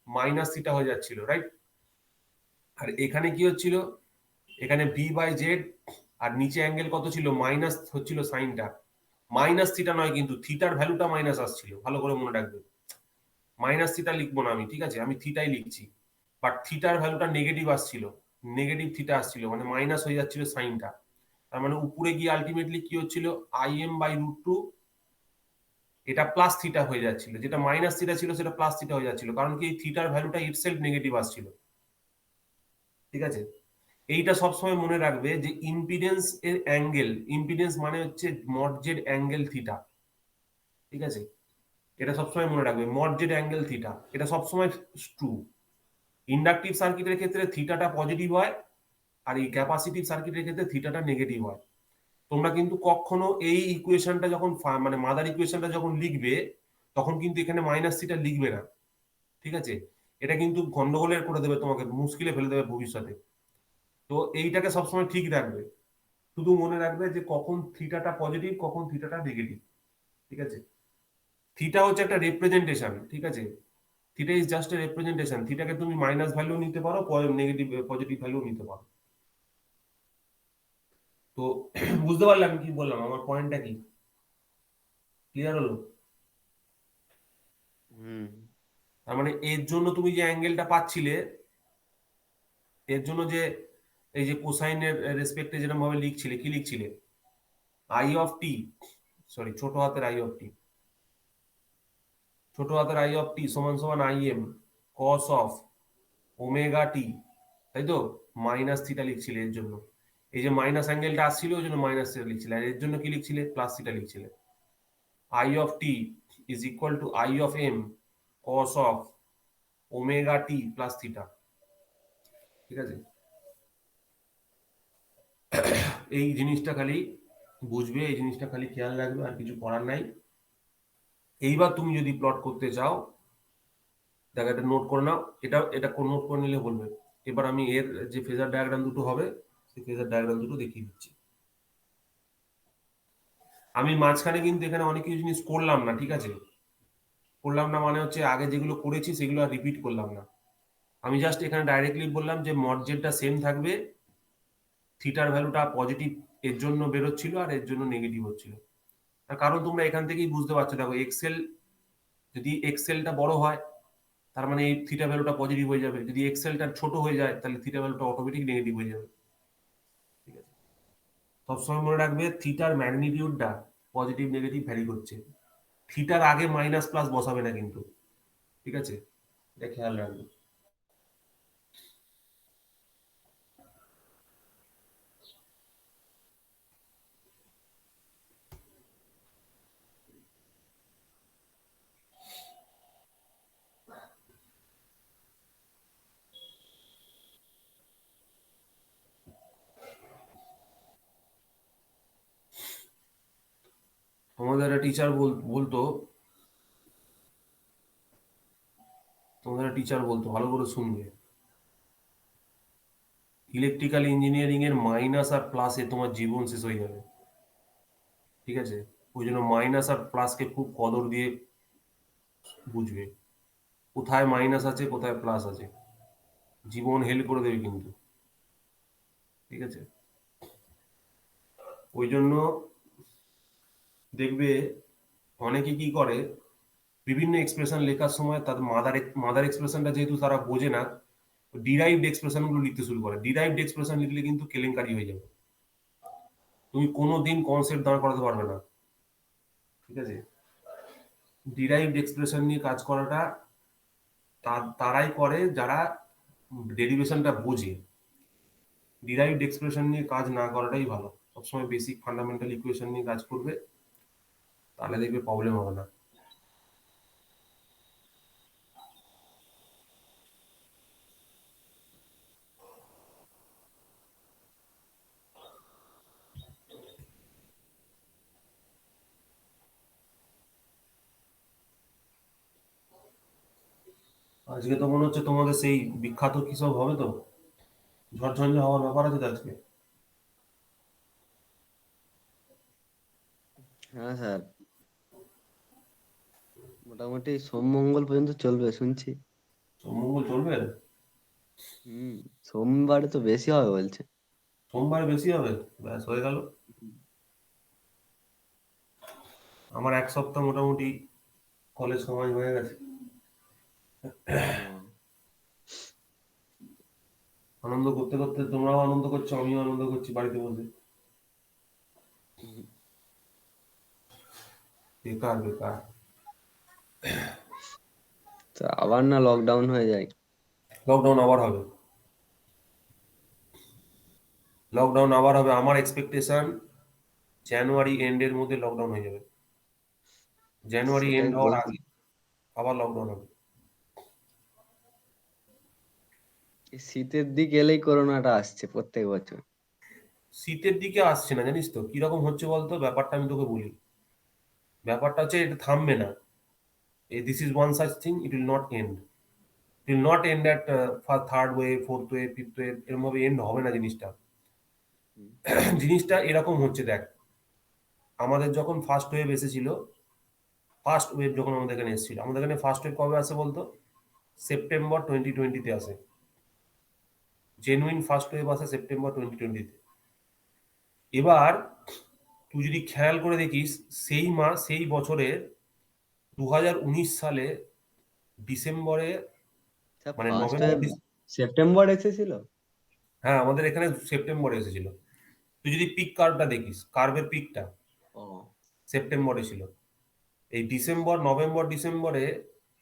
মাইনাস থিটা হয়ে যাচ্ছিল, রাইট? আর এখানে কি হচ্ছিল, এখানে ভি বাই জেড, আর নিচে অ্যাঙ্গেল কত ছিল, মাইনাস হচ্ছিল সাইনটা। মাইনাস থিটা নয় কিন্তু, থিটার ভ্যালুটা মাইনাস আসছিল, ভালো করে মনে রাখবে। মাইনাস থিটা লিখবো না আমি, ঠিক আছে, আমি থিটাই লিখছি, বাট থিটার ভ্যালুটা নেগেটিভ আসছিল, নেগেটিভ থিটা আসছিল, মানে মাইনাস হয়ে যাচ্ছিল সাইনটা। তার মানে উপরে গিয়ে আলটিমেটলি কি হচ্ছিল, আইএম বাই √2, এটা প্লাস থিটা হয়ে যাচ্ছিল, যেটা মাইনাস থিটা ছিল সেটা প্লাস থিটা হয়ে যাচ্ছিল, কারণ কি এই থিটার ভ্যালুটা ইটসেলফ নেগেটিভ আসছিল। ঠিক আছে, এইটা সবসময় মনে রাখবে যে ইম্পিডেন্স এর অ্যাঙ্গেল, ইম্পিডেন্স মানে হচ্ছে মড জেড অ্যাঙ্গেল থিটা। ঠিক আছে, এটা সবসময় মনে রাখবে, মড জেড অ্যাঙ্গেল থিটা, এটা সবসময় ট্রু। ইন্ডাকটিভ সার্কিটের ক্ষেত্রে থিটাটা পজিটিভ হয়, আর এই ক্যাপাসিটিভ সার্কিটের ক্ষেত্রে থিটাটা নেগেটিভ হয়। তোমরা কিন্তু কখনো এই ইকুয়েশনটা যখন মানে মাদার ইকুয়েশনটা যখন লিখবে, তখন কিন্তু এখানে মাইনাস থিটা লিখবে না। ঠিক আছে, এটা কিন্তু গন্ডগোলের করে দেবে, তোমাকে মুশকিলে ফেলে দেবে ভবিষ্যতে। তো এইটাকে সবসময় ঠিক রাখবে, শুধু মনে রাখবে যে কখন থিটাটা পজিটিভ, কখন থিটাটা নেগেটিভ। ঠিক আছে, থিটা হচ্ছে একটা রিপ্রেজেন্টেশন, ঠিক আছে, theta is just a representation. থিটাকে তুমি মাইনাস ভ্যালু নিতে পারো, নেগেটিভ পজিটিভ ভ্যালু নিতে পারো। তো বুঝতে পারলে আমি কি বললাম, আমার পয়েন্টটা কি ক্লিয়ার হলো? হুম, তার মানে এর জন্য তুমি যে অ্যাঙ্গেলটা পাচ্ছিলে, এর জন্য যে এই যে কোসাইনের রেসপেক্টে যেরকম ভাবে লিখছিলে, কি লিখছিলে, আই অফ টি, সরি ছোট হাতের আই অফ টি, ছোট হাতের আই অফ টি সমান সমান আইএম কস অফ ওমেগা টি, তাই তো? মাইনাস থিটা লিখছিলে এর জন্য, এই যে মাইনাস অ্যাঙ্গেলটা আসছিল ওই জন্য মাইনাস থিটা লিখছিলে, আর এর জন্য কি লিখছিলে, প্লাস থিটা লিখছিলে। I of T is equal to I of M cos of omega T plus theta. ঠিক আছে, এই জিনিসটা খালি বুঝবে, এই জিনিসটা খালি খেয়াল রাখবে, আর কিছু করার নাই। এইবার তুমি যদি প্লট করতে চাও, দেখো এটা নোট করে নাও, এটা এটা নোট করে নিলে বলবে। এবার আমি এর যে ফেজার ডায়াগ্রাম দুটো হবে, সেই ফেজার ডায়াগ্রাম দুটো দেখিয়ে দিচ্ছি। আমি মাঝখানে কিন্তু এখানে অনেক কিছু জিনিস করলাম না, ঠিক আছে, করলাম না মানে হচ্ছে আগে যেগুলো করেছি সেগুলো আর রিপিট করলাম না। আমি জাস্ট এখানে ডাইরেক্টলি বললাম যে মডজেডটা সেম থাকবে, থিটার ভ্যালুটা পজিটিভ এর জন্য বেরোচ্ছিল আর এর জন্য নেগেটিভ হচ্ছিল। তার কারণ তোমরা এখান থেকেই বুঝতে পারছো, দেখো এক্সেল যদি এক্সেলটা বড় হয় তার মানে এই থিটা ভ্যালুটা পজিটিভ হয়ে যাবে, যদি এক্সেলটা ছোট হয়ে যায় তাহলে থিটা ভ্যালুটা অটোমেটিক নেগেটিভ হয়ে যাবে। ঠিক আছে, সবসময় মনে রাখবে থিটার ম্যাগনিটিউডটা পজিটিভ নেগেটিভ ভ্যারি করছে, থিটার আগে মাইনাস প্লাস বসাবে না কিন্তু। ঠিক আছে, এটা খেয়াল রাখবে। আমাদের একটা টিচার বলতো, ভালো করে শুনবে, ইলেকট্রিক্যাল ইঞ্জিনিয়ারিং এর মাইনাস আর প্লাসে তোমার জীবন শেষ হয়ে যাবে। ঠিক আছে, ওই জন্য মাইনাস আর প্লাসকে খুব কদর দিয়ে বুঝবে, কোথায় মাইনাস আছে কোথায় প্লাস আছে, জীবন হেল করে দেবে কিন্তু। ঠিক আছে, ওই জন্য দেখবে অনেকে কি করে, বিভিন্ন এক্সপ্রেশন লেখার সময় তার মাদার এক্সপ্রেশনটা যেহেতু তারা বোঝে না, ডিরাইভড এক্সপ্রেশন গুলো লিখতে শুরু করে। ডিরাইভড এক্সপ্রেশন লিখলে কিন্তু কেলেঙ্কারি হয়ে যাবে, তুমি কোনোদিন কনসেপ্ট দাঁড় করাতে পারবে না। ঠিক আছে, ডিরাইভড এক্সপ্রেশন নিয়ে কাজ করাটা তারাই করে যারা ডেরিভেশনটা বোঝে। ডিরাইভড এক্সপ্রেশন নিয়ে কাজ না করাটাই ভালো, সবসময় বেসিক ফান্ডামেন্টাল ইকুয়েশন নিয়ে কাজ করবে, তাহলে দেখবে প্রবলেম হবে না। আজকে তো মনে হচ্ছে তোমাদের সেই বিখ্যাত কি সব হবে, তো ঝড়ঝঞ্ঝা হওয়ার ব্যাপার আছে তো আজকে। হ্যাঁ স্যার, মোটামুটি সোম মঙ্গল পর্যন্ত চলবে শুনছি। সোমমঙ্গল চলবে? হুম, সোমবারে তো বেশি হবে বলছে। সোমবার বেশি হবে, ব্যাস হয়ে গেল। আমার এক সপ্তাহ মোটামুটি কলেজ সময় হয়ে গেছে, ও, আনন্দ করতে করতে তোমরাও আনন্দ করছো, আমিও আনন্দ করছি বাড়িতে বসে। হুম, বেকার বেকার। তো আবার না লকডাউন হয়ে যায়। লকডাউন আবার হবে, লকডাউন আবার হবে, আমার এক্সপেকটেশন জানুয়ারি এন্ডের মধ্যে লকডাউন হয়ে যাবে, জানুয়ারি সেটাই এন্ড হওয়ার বলছি। আগে আবার লকডাউন হবে। এই শীতের দিক এলেই করোনাটা আসছে প্রত্যেক বছর। শীতের দিকে আসছে না, জানিস তো কিরকম হচ্ছে বলতো ব্যাপারটা, আমি তোকে বলি। ব্যাপারটা হচ্ছে এটা থামবে না, this is one such thing, it will not end, it will not end at third way fourth way fifth way, এরকম ভাবে এন্ড হবে না জিনিসটা। হুম, জিনিসটা এরকম হচ্ছে, দেখ আমাদের যখন ফার্স্ট ওয়েভ এসেছিল, ফার্স্ট ওয়েভ যখন আমাদের এখানে এসেছিল, আমাদের এখানে ফার্স্ট ওয়েভ কবে আসে বলতো? সেপ্টেম্বর 2020-তে আসে, জেনুইন ফার্স্ট ওয়েভ আসে সেপ্টেম্বর 2020-তে। এবার তুই যদি খেয়াল করে দেখিস, সেই মাস সেই বছরে 2019 সালে ডিসেম্বরে, স্যার মানে ফার্স্ট নভেম্বর সেপ্টেম্বর এসেছিল। হ্যাঁ আমাদের এখানে সেপ্টেম্বরে এসেছিল। তুই যদি পিক কার্ভটা দেখিস, কার্ভের পিকটা ও, সেপ্টেম্বরে ছিল। এই ডিসেম্বর নভেম্বর ডিসেম্বরে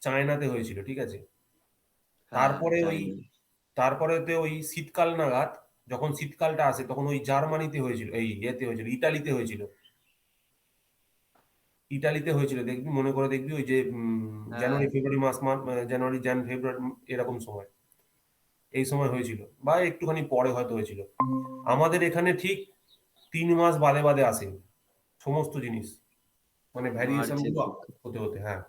চায়নাতে হয়েছিল, ঠিক আছে। হ্যাঁ তারপরে ওই জানি। তারপরেতে ওই শীতকাল নাগাদ, যখন শীতকালটা আসে তখন ওই জার্মানিতে হয়েছিল, এই ইয়েতে হয়েছিল, ইটালিতে হয়েছিল। ইটালিতে হয়েছিল, দেখবি মনে করে দেখবি, ওই যে হ্যাঁ, জানুয়ারি ফেব্রুয়ারি জানুয়ারি ফেব্রুয়ারি এরকম সময়, এই সময় হয়েছিল, বা একটুখানি পরে হয়তো হয়েছিল। আমাদের এখানে ঠিক 3 মাস বাদে বাদে আসে সমস্ত জিনিস, মানে ভ্যারিয়েশন মার্চের গুলো দিক। হতে হতে, হ্যাঁ।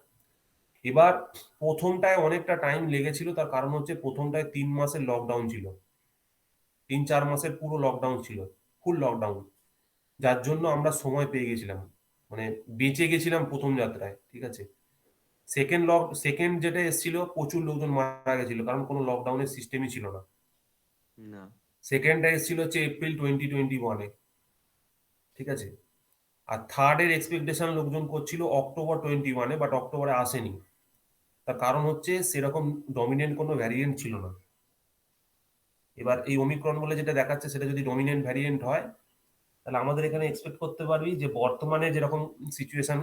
এবার প্রথমটায় অনেকটা টাইম লেগেছিল, তার কারণ হচ্ছে প্রথমটায় 3 মাসের লকডাউন ছিল, 3-4 মাসের পুরো লকডাউন ছিল, ফুল লকডাউন, যার জন্য আমরা সময় পেয়ে গেছিলাম, মানে বেঁচে গেছিলাম প্রথম যাত্রায়। ঠিক আছে, সেকেন্ড যেটা এসেছিল প্রচুর লোকজন মারা গেছিল, কারণ কোনো লকডাউনের সিস্টেমই ছিল না। না। সেকেন্ডটা এসেছিল হচ্ছে এপ্রিল 2021-এ, ঠিক আছে। আর থার্ডের এক্সপেকটেশন লোকজন করছিল অক্টোবর 21-এ, বাট অক্টোবরে আসেনি। তার কারণ হচ্ছে সেরকম ডমিনেন্ট কোনো ভ্যারিয়েন্ট ছিল না। এবার এই ওমিক্রন বলে যেটা দেখাচ্ছে সেটা যদি ডমিনেন্ট ভ্যারিয়েন্ট হয়, তাহলে আমাদের এখানে এক্সপেক্ট করতে পারবি যে বর্তমানে যেরকম সিচুয়েশন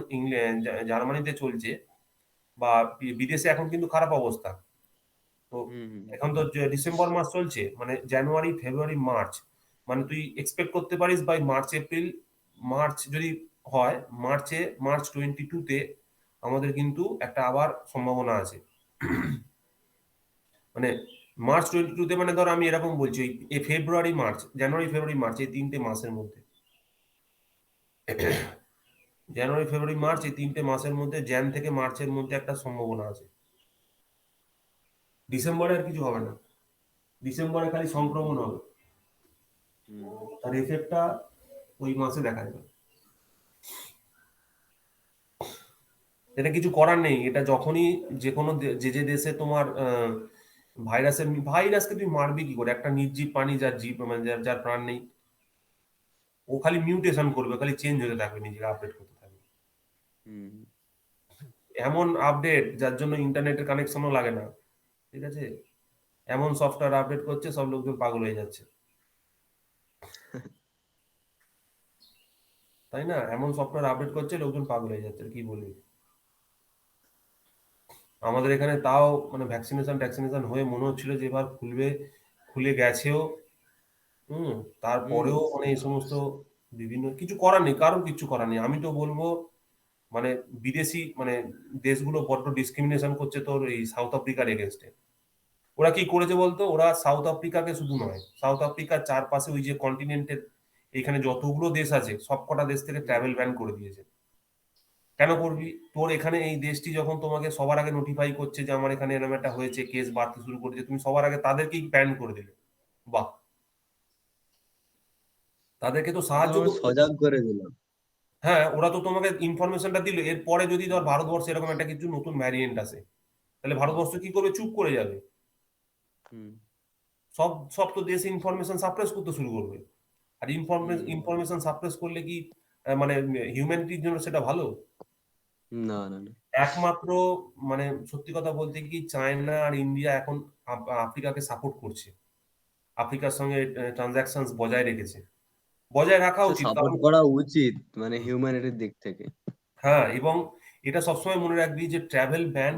জার্মানিতে চলছে বা বিদেশে এখন কিন্তু খারাপ অবস্থা। তো হুম হুম এখন তো ডিসেম্বর মাস চলছে, মানে জানুয়ারি ফেব্রুয়ারি মার্চ, মানে তুই এক্সপেক্ট করতে পারিস বাই মার্চ এপ্রিল, মার্চ যদি হয়, মার্চ 22-তে আমাদের কিন্তু একটা আবার সম্ভাবনা আছে। মানে মার্চ 22-তে, মানে ধর আমি এরকম বলছি, এই ফেব্রুয়ারি মার্চ, জানুয়ারি ফেব্রুয়ারি মার্চ, এই 3টে মাসের মধ্যে, জানুয়ারি ফেব্রুয়ারি মার্চ এই 3টে মাসের মধ্যে, জ্যান থেকে মার্চের মধ্যে একটা সম্ভাবনা আছে। ডিসেম্বরে আর কিছু হবে না, ডিসেম্বরে খালি সংক্রমণ হবে, হুম। তার এফেক্টটা ওই মাসে দেখা যাবে। এটা কিছু করার নেই, এটা যখনই যে কোনো যে দেশে তোমার ভাইরাসকে তুই মারবি কি করে? একটা নির্জীব প্রাণী, যার জীব মানে যার প্রাণ নেই, ও খালি মিউটেশন করবে, খালি চেঞ্জ হতে থাকবে, নিজেকে আপডেট করতে থাকবে। হুম। এমন আপডেট যার জন্য ইন্টারনেটের কানেকশনও লাগে না, ঠিক আছে, এমন সফটওয়্যার আপডেট করছে, সব লোকজন পাগল হয়ে যাচ্ছে, তাই না? এমন সফটওয়্যার আপডেট করছে, লোকজন পাগল হয়ে যাচ্ছে, কি বলবি। আমাদের এখানে তাও মানে ভ্যাকসিনেশন হয়ে মনে হচ্ছিল যে এবার খুলবে, খুলে গেছেও। হুম। হুম। তারপরেও মানে এই সমস্ত বিভিন্ন কিছু করার নেই, কারণ কিছু করার নেই। আমি তো বলবো মানে বিদেশি মানে দেশগুলো বড্ড ডিসক্রিমিনেশন করছে তোর এই সাউথ আফ্রিকার এগেনস্টে। ওরা কি করেছে বলতো? ওরা সাউথ আফ্রিকাকে শুধু নয়, সাউথ আফ্রিকার চারপাশে ওই যে কন্টিনেন্টের এখানে যতগুলো দেশ আছে সবকটা দেশ থেকে হুম। ট্রাভেল ব্যান করে দিয়েছে। কেন করবি? তোর এখানে এই দেশটি যখন তোমাকে সবার আগে নোটিফাই করছে যে আমার এখানে এরকম একটা হয়েছে, কেস বাড়তে শুরু করেছে, তুমি সবার আগে তাদেরকেই ব্যান করে দিলে। বাহ, তাদেরকে তো ওটা সাহায্য আমরা করতে। সজাগ করে দিলাম। হ্যাঁ, ওরা তো তোমাকে ইনফরমেশনটা দিল। এরপরে যদি ধর ভারতবর্ষে এরকম একটা কিছু নতুন ভ্যারিয়েন্ট আসে, তাহলে হুম ভারতবর্ষ কি করবে? চুপ করে যাবে। হুম সব সব তো দেশ ইনফরমেশন সাপ্রেস করতে শুরু করবে। আর হুম। ইনফরমেশন সাপ্রেস করলে কি মানে হিউম্যানিটির জন্য সেটা ভালো? না না না। একমাত্র মানে সত্যি কথা বলতে কি, চায়না আর ইন্ডিয়া এখন আফ্রিকাকে সাপোর্ট করছে, আফ্রিকার সঙ্গে ট্রানজাকশনস বজায় রেখেছে, বজায় রাখা সে উচিত, সাপোর্ট কারণ করা উচিত, মানে হিউম্যানিটির দিক থেকে। হ্যাঁ, এবং এটা সবসময় মনে রাখবি যে ট্রাভেল ব্যান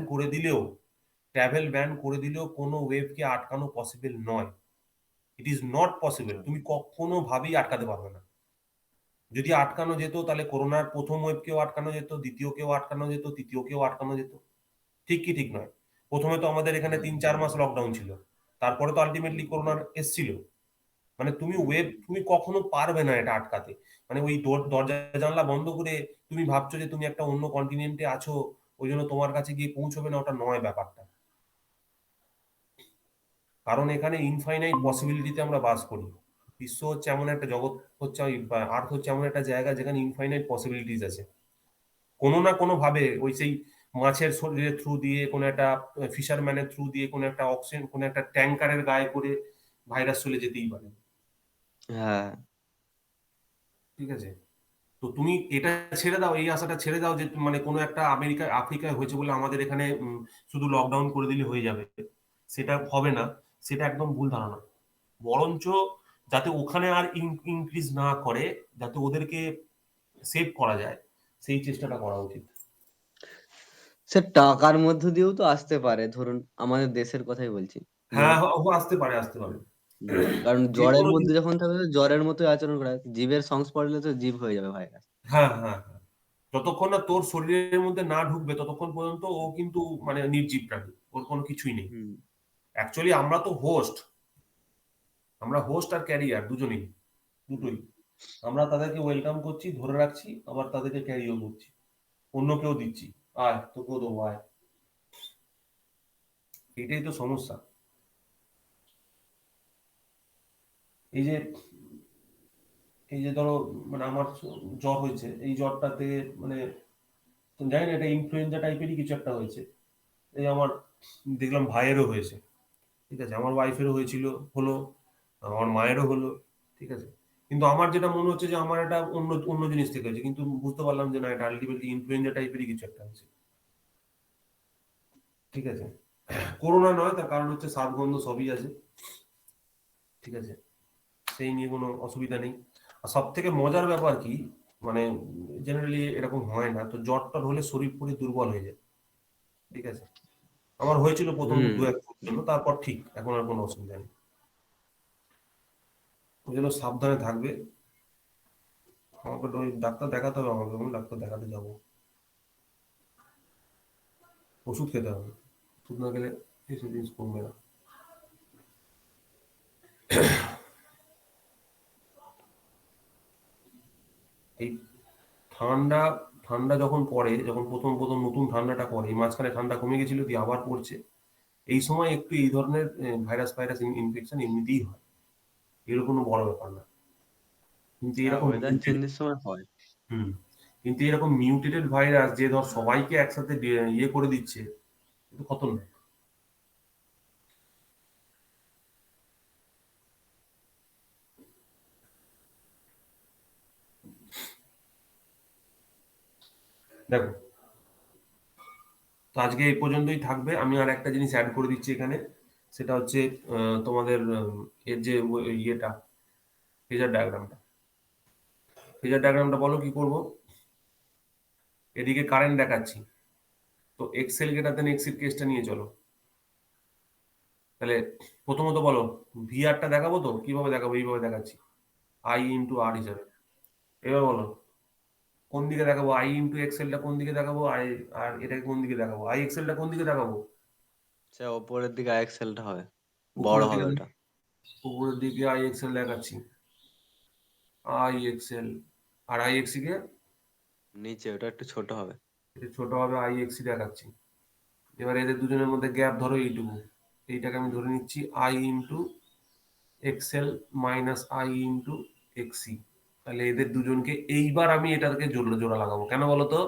করে দিলেও কোনো ওয়েভকে আটকানো পসিবল নয়। ইট ইজ নট পসিবল, তুমি কখনো ভাবেই আটকাতে পারবে না। যদি আটকানো যেত তাহলে করোনার প্রথম ওয়েভকেও আটকানো যেত, দ্বিতীয়কেও আটকানো যেত, তৃতীয়কেও আটকানো যেত। ঠিক কি ঠিক নয়? প্রথমে তো আমাদের এখানে হ্যাঁ। 3-4 মাস লকডাউন ছিল, তারপরে তো আলটিমেটলি হুম করোনা এসছিল। মানে হুম তুমি কখনো পারবে না এটা আটকাতে। মানে ওই দরজা জানলা বন্ধ করে তুমি ভাবছো যে তুমি একটা অন্য কন্টিনেন্টে আছো, ওই জন্য তোমার কাছে গিয়ে পৌঁছবে না, ওটা নয় ব্যাপারটা। কারণ এখানে ইনফাইনাইট পসিবিলিটিতে আমরা বাস করি। বিশ্ব হচ্ছে এমন একটা জগৎ, হচ্ছে আর্থ হচ্ছে এমন একটা জায়গা যেখানে ইনফাইনাইট পসিবিলিটিস আছে। কোনো না কোনো ভাবে ওই সেই মাছের শরীরের থ্রু দিয়ে, কোনো একটা ফিশারম্যানের থ্রু দিয়ে, কোনো একটা অক্সিজেন, কোনো একটা ট্যাঙ্কারের গায়ে করে ভাইরাস চলে যেতেই পারে, হ্যাঁ। ঠিক আছে। তো তুমি এটা ছেড়ে দাও, এই আশাটা ছেড়ে দাও যে মানে কোনো একটা আফ্রিকায় হয়েছে বলে আমাদের এখানে শুধু লকডাউন করে দিলে হয়ে যাবে। সেটা হবে না, সেটা একদম ভুল ধারণা। বরঞ্চ যাতে ওখানে আর ইনক্রিজ না করে, যাতে ওদেরকে সেভ করা যায়, সেই চেষ্টাটা করা উচিত। সে টাকার মধ্য দিয়েও তো আসতে পারে, ধরুন আমাদের দেশের কথাই বলছি। হ্যাঁ, ধরুন ও আসতে পারে, আসতে পারে। কারণ যে জ্বরের কোনো মধ্যে যখন থাকবে তো জ্বরের মতোই আচরণ করা, জীবের সংস্পর্শে তো জীব হয়ে যাবে ভাইরাস। হ্যাঁ, হ্যাঁ, হ্যাঁ। যতক্ষণ না তোর শরীরের মধ্যে না ঢুকবে ততক্ষণ পর্যন্ত ও কিন্তু মানে নির্জীব প্রাণী, ওর কোনো কিছুই নেই। হুম অ্যাকচুয়ালি আমরা হোস্ট আর ক্যারিয়ার দুজনেই, হুম। দুটোই। আমরা তাদেরকে ওয়েলকাম করছি, ধরে রাখছি, আবার তাদেরকে ক্যারিও করছি, অন্যকেও দিচ্ছি, আয় তোকেও দেবো, আয়। এটাই তো সমস্যা। এই যে এই যে ধরো মানে আমার জ্বর হয়েছে, এই জ্বরটাতে মানে জানি না এটা ইনফ্লুয়েঞ্জা টাইপেরই কিছু একটা হয়েছে। এই আমার দেখলাম ভাইয়েরও হয়েছে, ঠিক আছে, আমার ওয়াইফেরও হয়েছিল, হলো, আমার মায়েরও হলো, ঠিক আছে। কিন্তু আমার যেটা মনে হচ্ছে যে আমার এটা অন্য অন্য জিনিস থেকে হয়েছে, কিন্তু বুঝতে পারলাম যে না, এটা আলটিমেটলি ইনফ্লুয়েঞ্জা টাইপেরই কিছু একটা হয়েছে, ঠিক আছে। করোনা নয়, তার কারণ হচ্ছে স্বাদ গন্ধ সবই আছে, ঠিক আছে, সেই নিয়ে কোনো অসুবিধা নেই। আর সব থেকে মজার ব্যাপার কি, মানে জেনারেলি এরকম হয় না, তো জ্বরটা হলে শরীর পুরো দুর্বল হয়ে যায়, ঠিক আছে। আমার হয়েছিল প্রথম হুম। 2-1 দিনের জন্য, তারপর ঠিক, এখন আর কোনো অসুবিধা নেই। ওই জন্য সাবধানে থাকবে। আমাকে তো ওই ডাক্তার দেখাতে হবে, আমাকে আমি ডাক্তার দেখাতে যাবো, ওষুধ খেতে হবে, ওষুধ না খেলে এইসব জিনিস কমবে না। এই ঠান্ডা ঠান্ডা যখন পড়ে, যখন প্রথম প্রথম নতুন ঠান্ডাটা পড়ে, এই মাঝখানে ঠান্ডা কমে গেছিল দিয়ে আবার পড়ছে, এই সময় একটু এই ধরনের ভাইরাস ফাইরাস ইনফেকশন এমনিতেই হয়, এর কোনো বড় ব্যাপার না। কিন্তু হ্যাঁ, এরকম ওয়েদার চেঞ্জের সময় হয়। হুম কিন্তু এরকম মিউটেটেড ভাইরাস যে ধর সবাইকে একসাথে ইয়ে করে দিচ্ছে, কিন্তু খতরনাক। দেখো, তো আজকে এই পর্যন্তই থাকবে। আমি আর একটা জিনিস অ্যাড করে দিচ্ছি এখানে, সেটা হচ্ছে তোমাদের এর যে ইয়েটা, ফেজার ডায়াগ্রামটা, ফেজার ডায়াগ্রামটা বলো কি করব। এদিকে কারেন্ট দেখাচ্ছি, তো এক্সেল গ্রেটার দেন এক্সিট কেসটা নিয়ে চলো। তাহলে প্রথমত বলো, ভিআরটা দেখাবো, তো কিভাবে দেখাবো, এইভাবে দেখাচ্ছি, আই ইন্টু আর হিসাবে। এবার বলো কোন দিকে দেখাবো, আই ইন্টু এক্সেলটা কোন দিকে দেখাবো, আই আর এটাকে কোন দিকে দেখাবো, আই এক্সেলটা কোন দিকে দেখাবো, সে ওপরের দিকে এক্সেলটা হবে, বড় উপরের দিকে, হবে ওটা। উপরের দিকে আই এক্সেল দেখাচ্ছি, আই এক্সেল। আর আই এক্সি কে নিচে ওটা একটু ছোট হবে। এটা ছোট হবে, আই এক্সি দেখাচ্ছি। এবার এদের দুজনের মধ্যে গ্যাপ ধরো এইটুকু, এইটাকে আমি ধরে নিচ্ছি I into XL minus I into XC. তাহলে এদের দুজনকে এইবার আমি এটাকে জোড়া জোড়া লাগাবো, কেন বলো তো,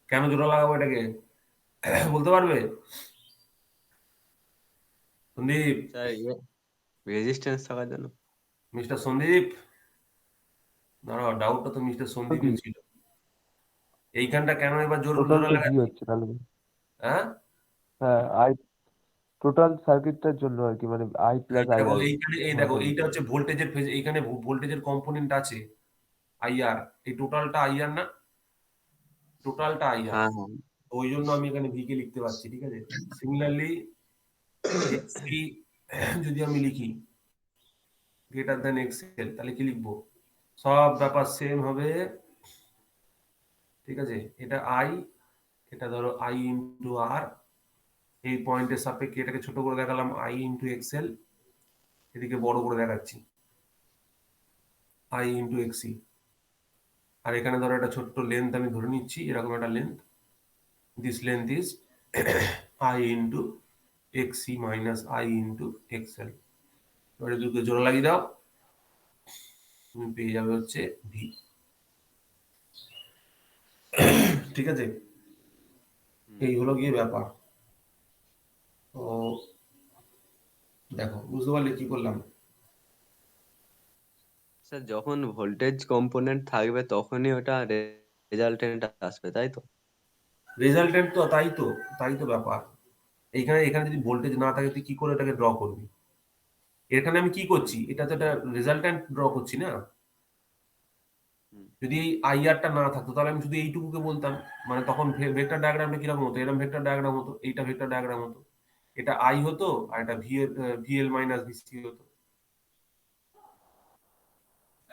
কেন জোড়া লাগাবো এটাকে, বলতে পারবে সন্দীপ? স্যার ইয়ে রেজিস্ট্যান্স থাকার জন্য। মিস্টার সন্দীপ, দাঁড়াও, ডাউটটা তো মিস্টার কি সন্দীপের ছিল। এইখানটা কেন এবার জোড়া জোড়া টোটালটা ভি লাগাচ্ছি, হচ্ছে তাহলে? হ্যাঁ? হ্যাঁ, আই টোটাল সার্কিটটার জন্য আর কি, মানে আই এই প্লাস আই দেখো আর এইখানে, এই দেখো ভার্সন। এইটা হচ্ছে ভোল্টেজের ফেজ, এইখানে ভোল্টেজের কম্পোনেন্ট আছে আইআর, এই টোটালটা আইআর না, টোটালটা আইআর, হ্যাঁ, হ্যাঁ। ওই জন্য আমি এখানে ভি কে লিখতে পারছি, ঠিক আছে। সিমিলারলি এক্সি যদি আমি লিখি গ্রেটার দেন এক্সেল, তাহলে কি লিখবো, সব ব্যাপার সেম হবে, ঠিক আছে। এটা আই, এটা ধরো আই ইন্টু আর, এই পয়েন্টের সাপেক্ষে এটাকে ছোট করে দেখালাম আই ইন্টু এক্সেল, এদিকে বড় করে দেখাচ্ছি আই ইন্টু এক্সি। আর এখানে ধরো একটা ছোট্ট লেন্থ আমি ধরে নিচ্ছি, এরকম একটা length, this length is I into XC minus I into XL. এবারে দুটো জোড়া লাগিয়ে দাও, তুমি পেয়ে যাবে হচ্ছে ভি, ঠিক আছে। হুম। এই হলো গিয়ে ব্যাপার। তো দেখো, বুঝতে পারলে কি করলাম। স্যার যখন ভোল্টেজ কম্পোনেন্ট থাকবে তখনই ওটা রেজাল্টেন্ট আসবে, তাই তো? রেজাল্টেন্ট তো তাই তো, তাই তো ব্যাপার। এইখানে এখানে যদি ভোল্টেজ না থাকে তুই কি করে এটাকে ড্র করবি, এখানে আমি কি করছি, এটা তো একটা রেজাল্টেন্ট ড্র করছি না। হুম। যদি এই আইআরটা না থাকতো তাহলে আমি শুধু এইটুকুকে বলতাম, মানে তখন ভেক্টর ডায়াগ্রামটা কিরকম হতো, এরকম ভেক্টর ডায়াগ্রাম হতো, এইটা ভেক্টর ডায়াগ্রাম হতো, এটা আই হতো আর এটা ভিএল মাইনাস ভিসি হতো।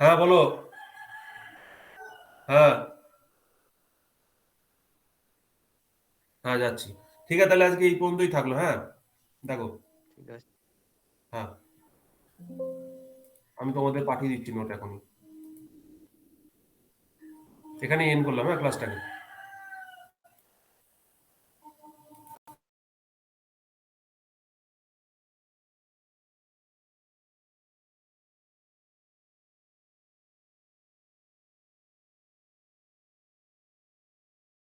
হ্যাঁ বলো, হ্যাঁ, হ্যাঁ যাচ্ছি, ঠিক আছে, তাহলে আজকে এই পর্যন্তই থাকলো, হ্যাঁ। দেখো, ঠিক আছে। হ্যাঁ, আমি তোমাদের পাঠিয়ে দিচ্ছি নোট এখনই, এখানে এন্ড করলাম, হ্যাঁ, ক্লাসটাকে।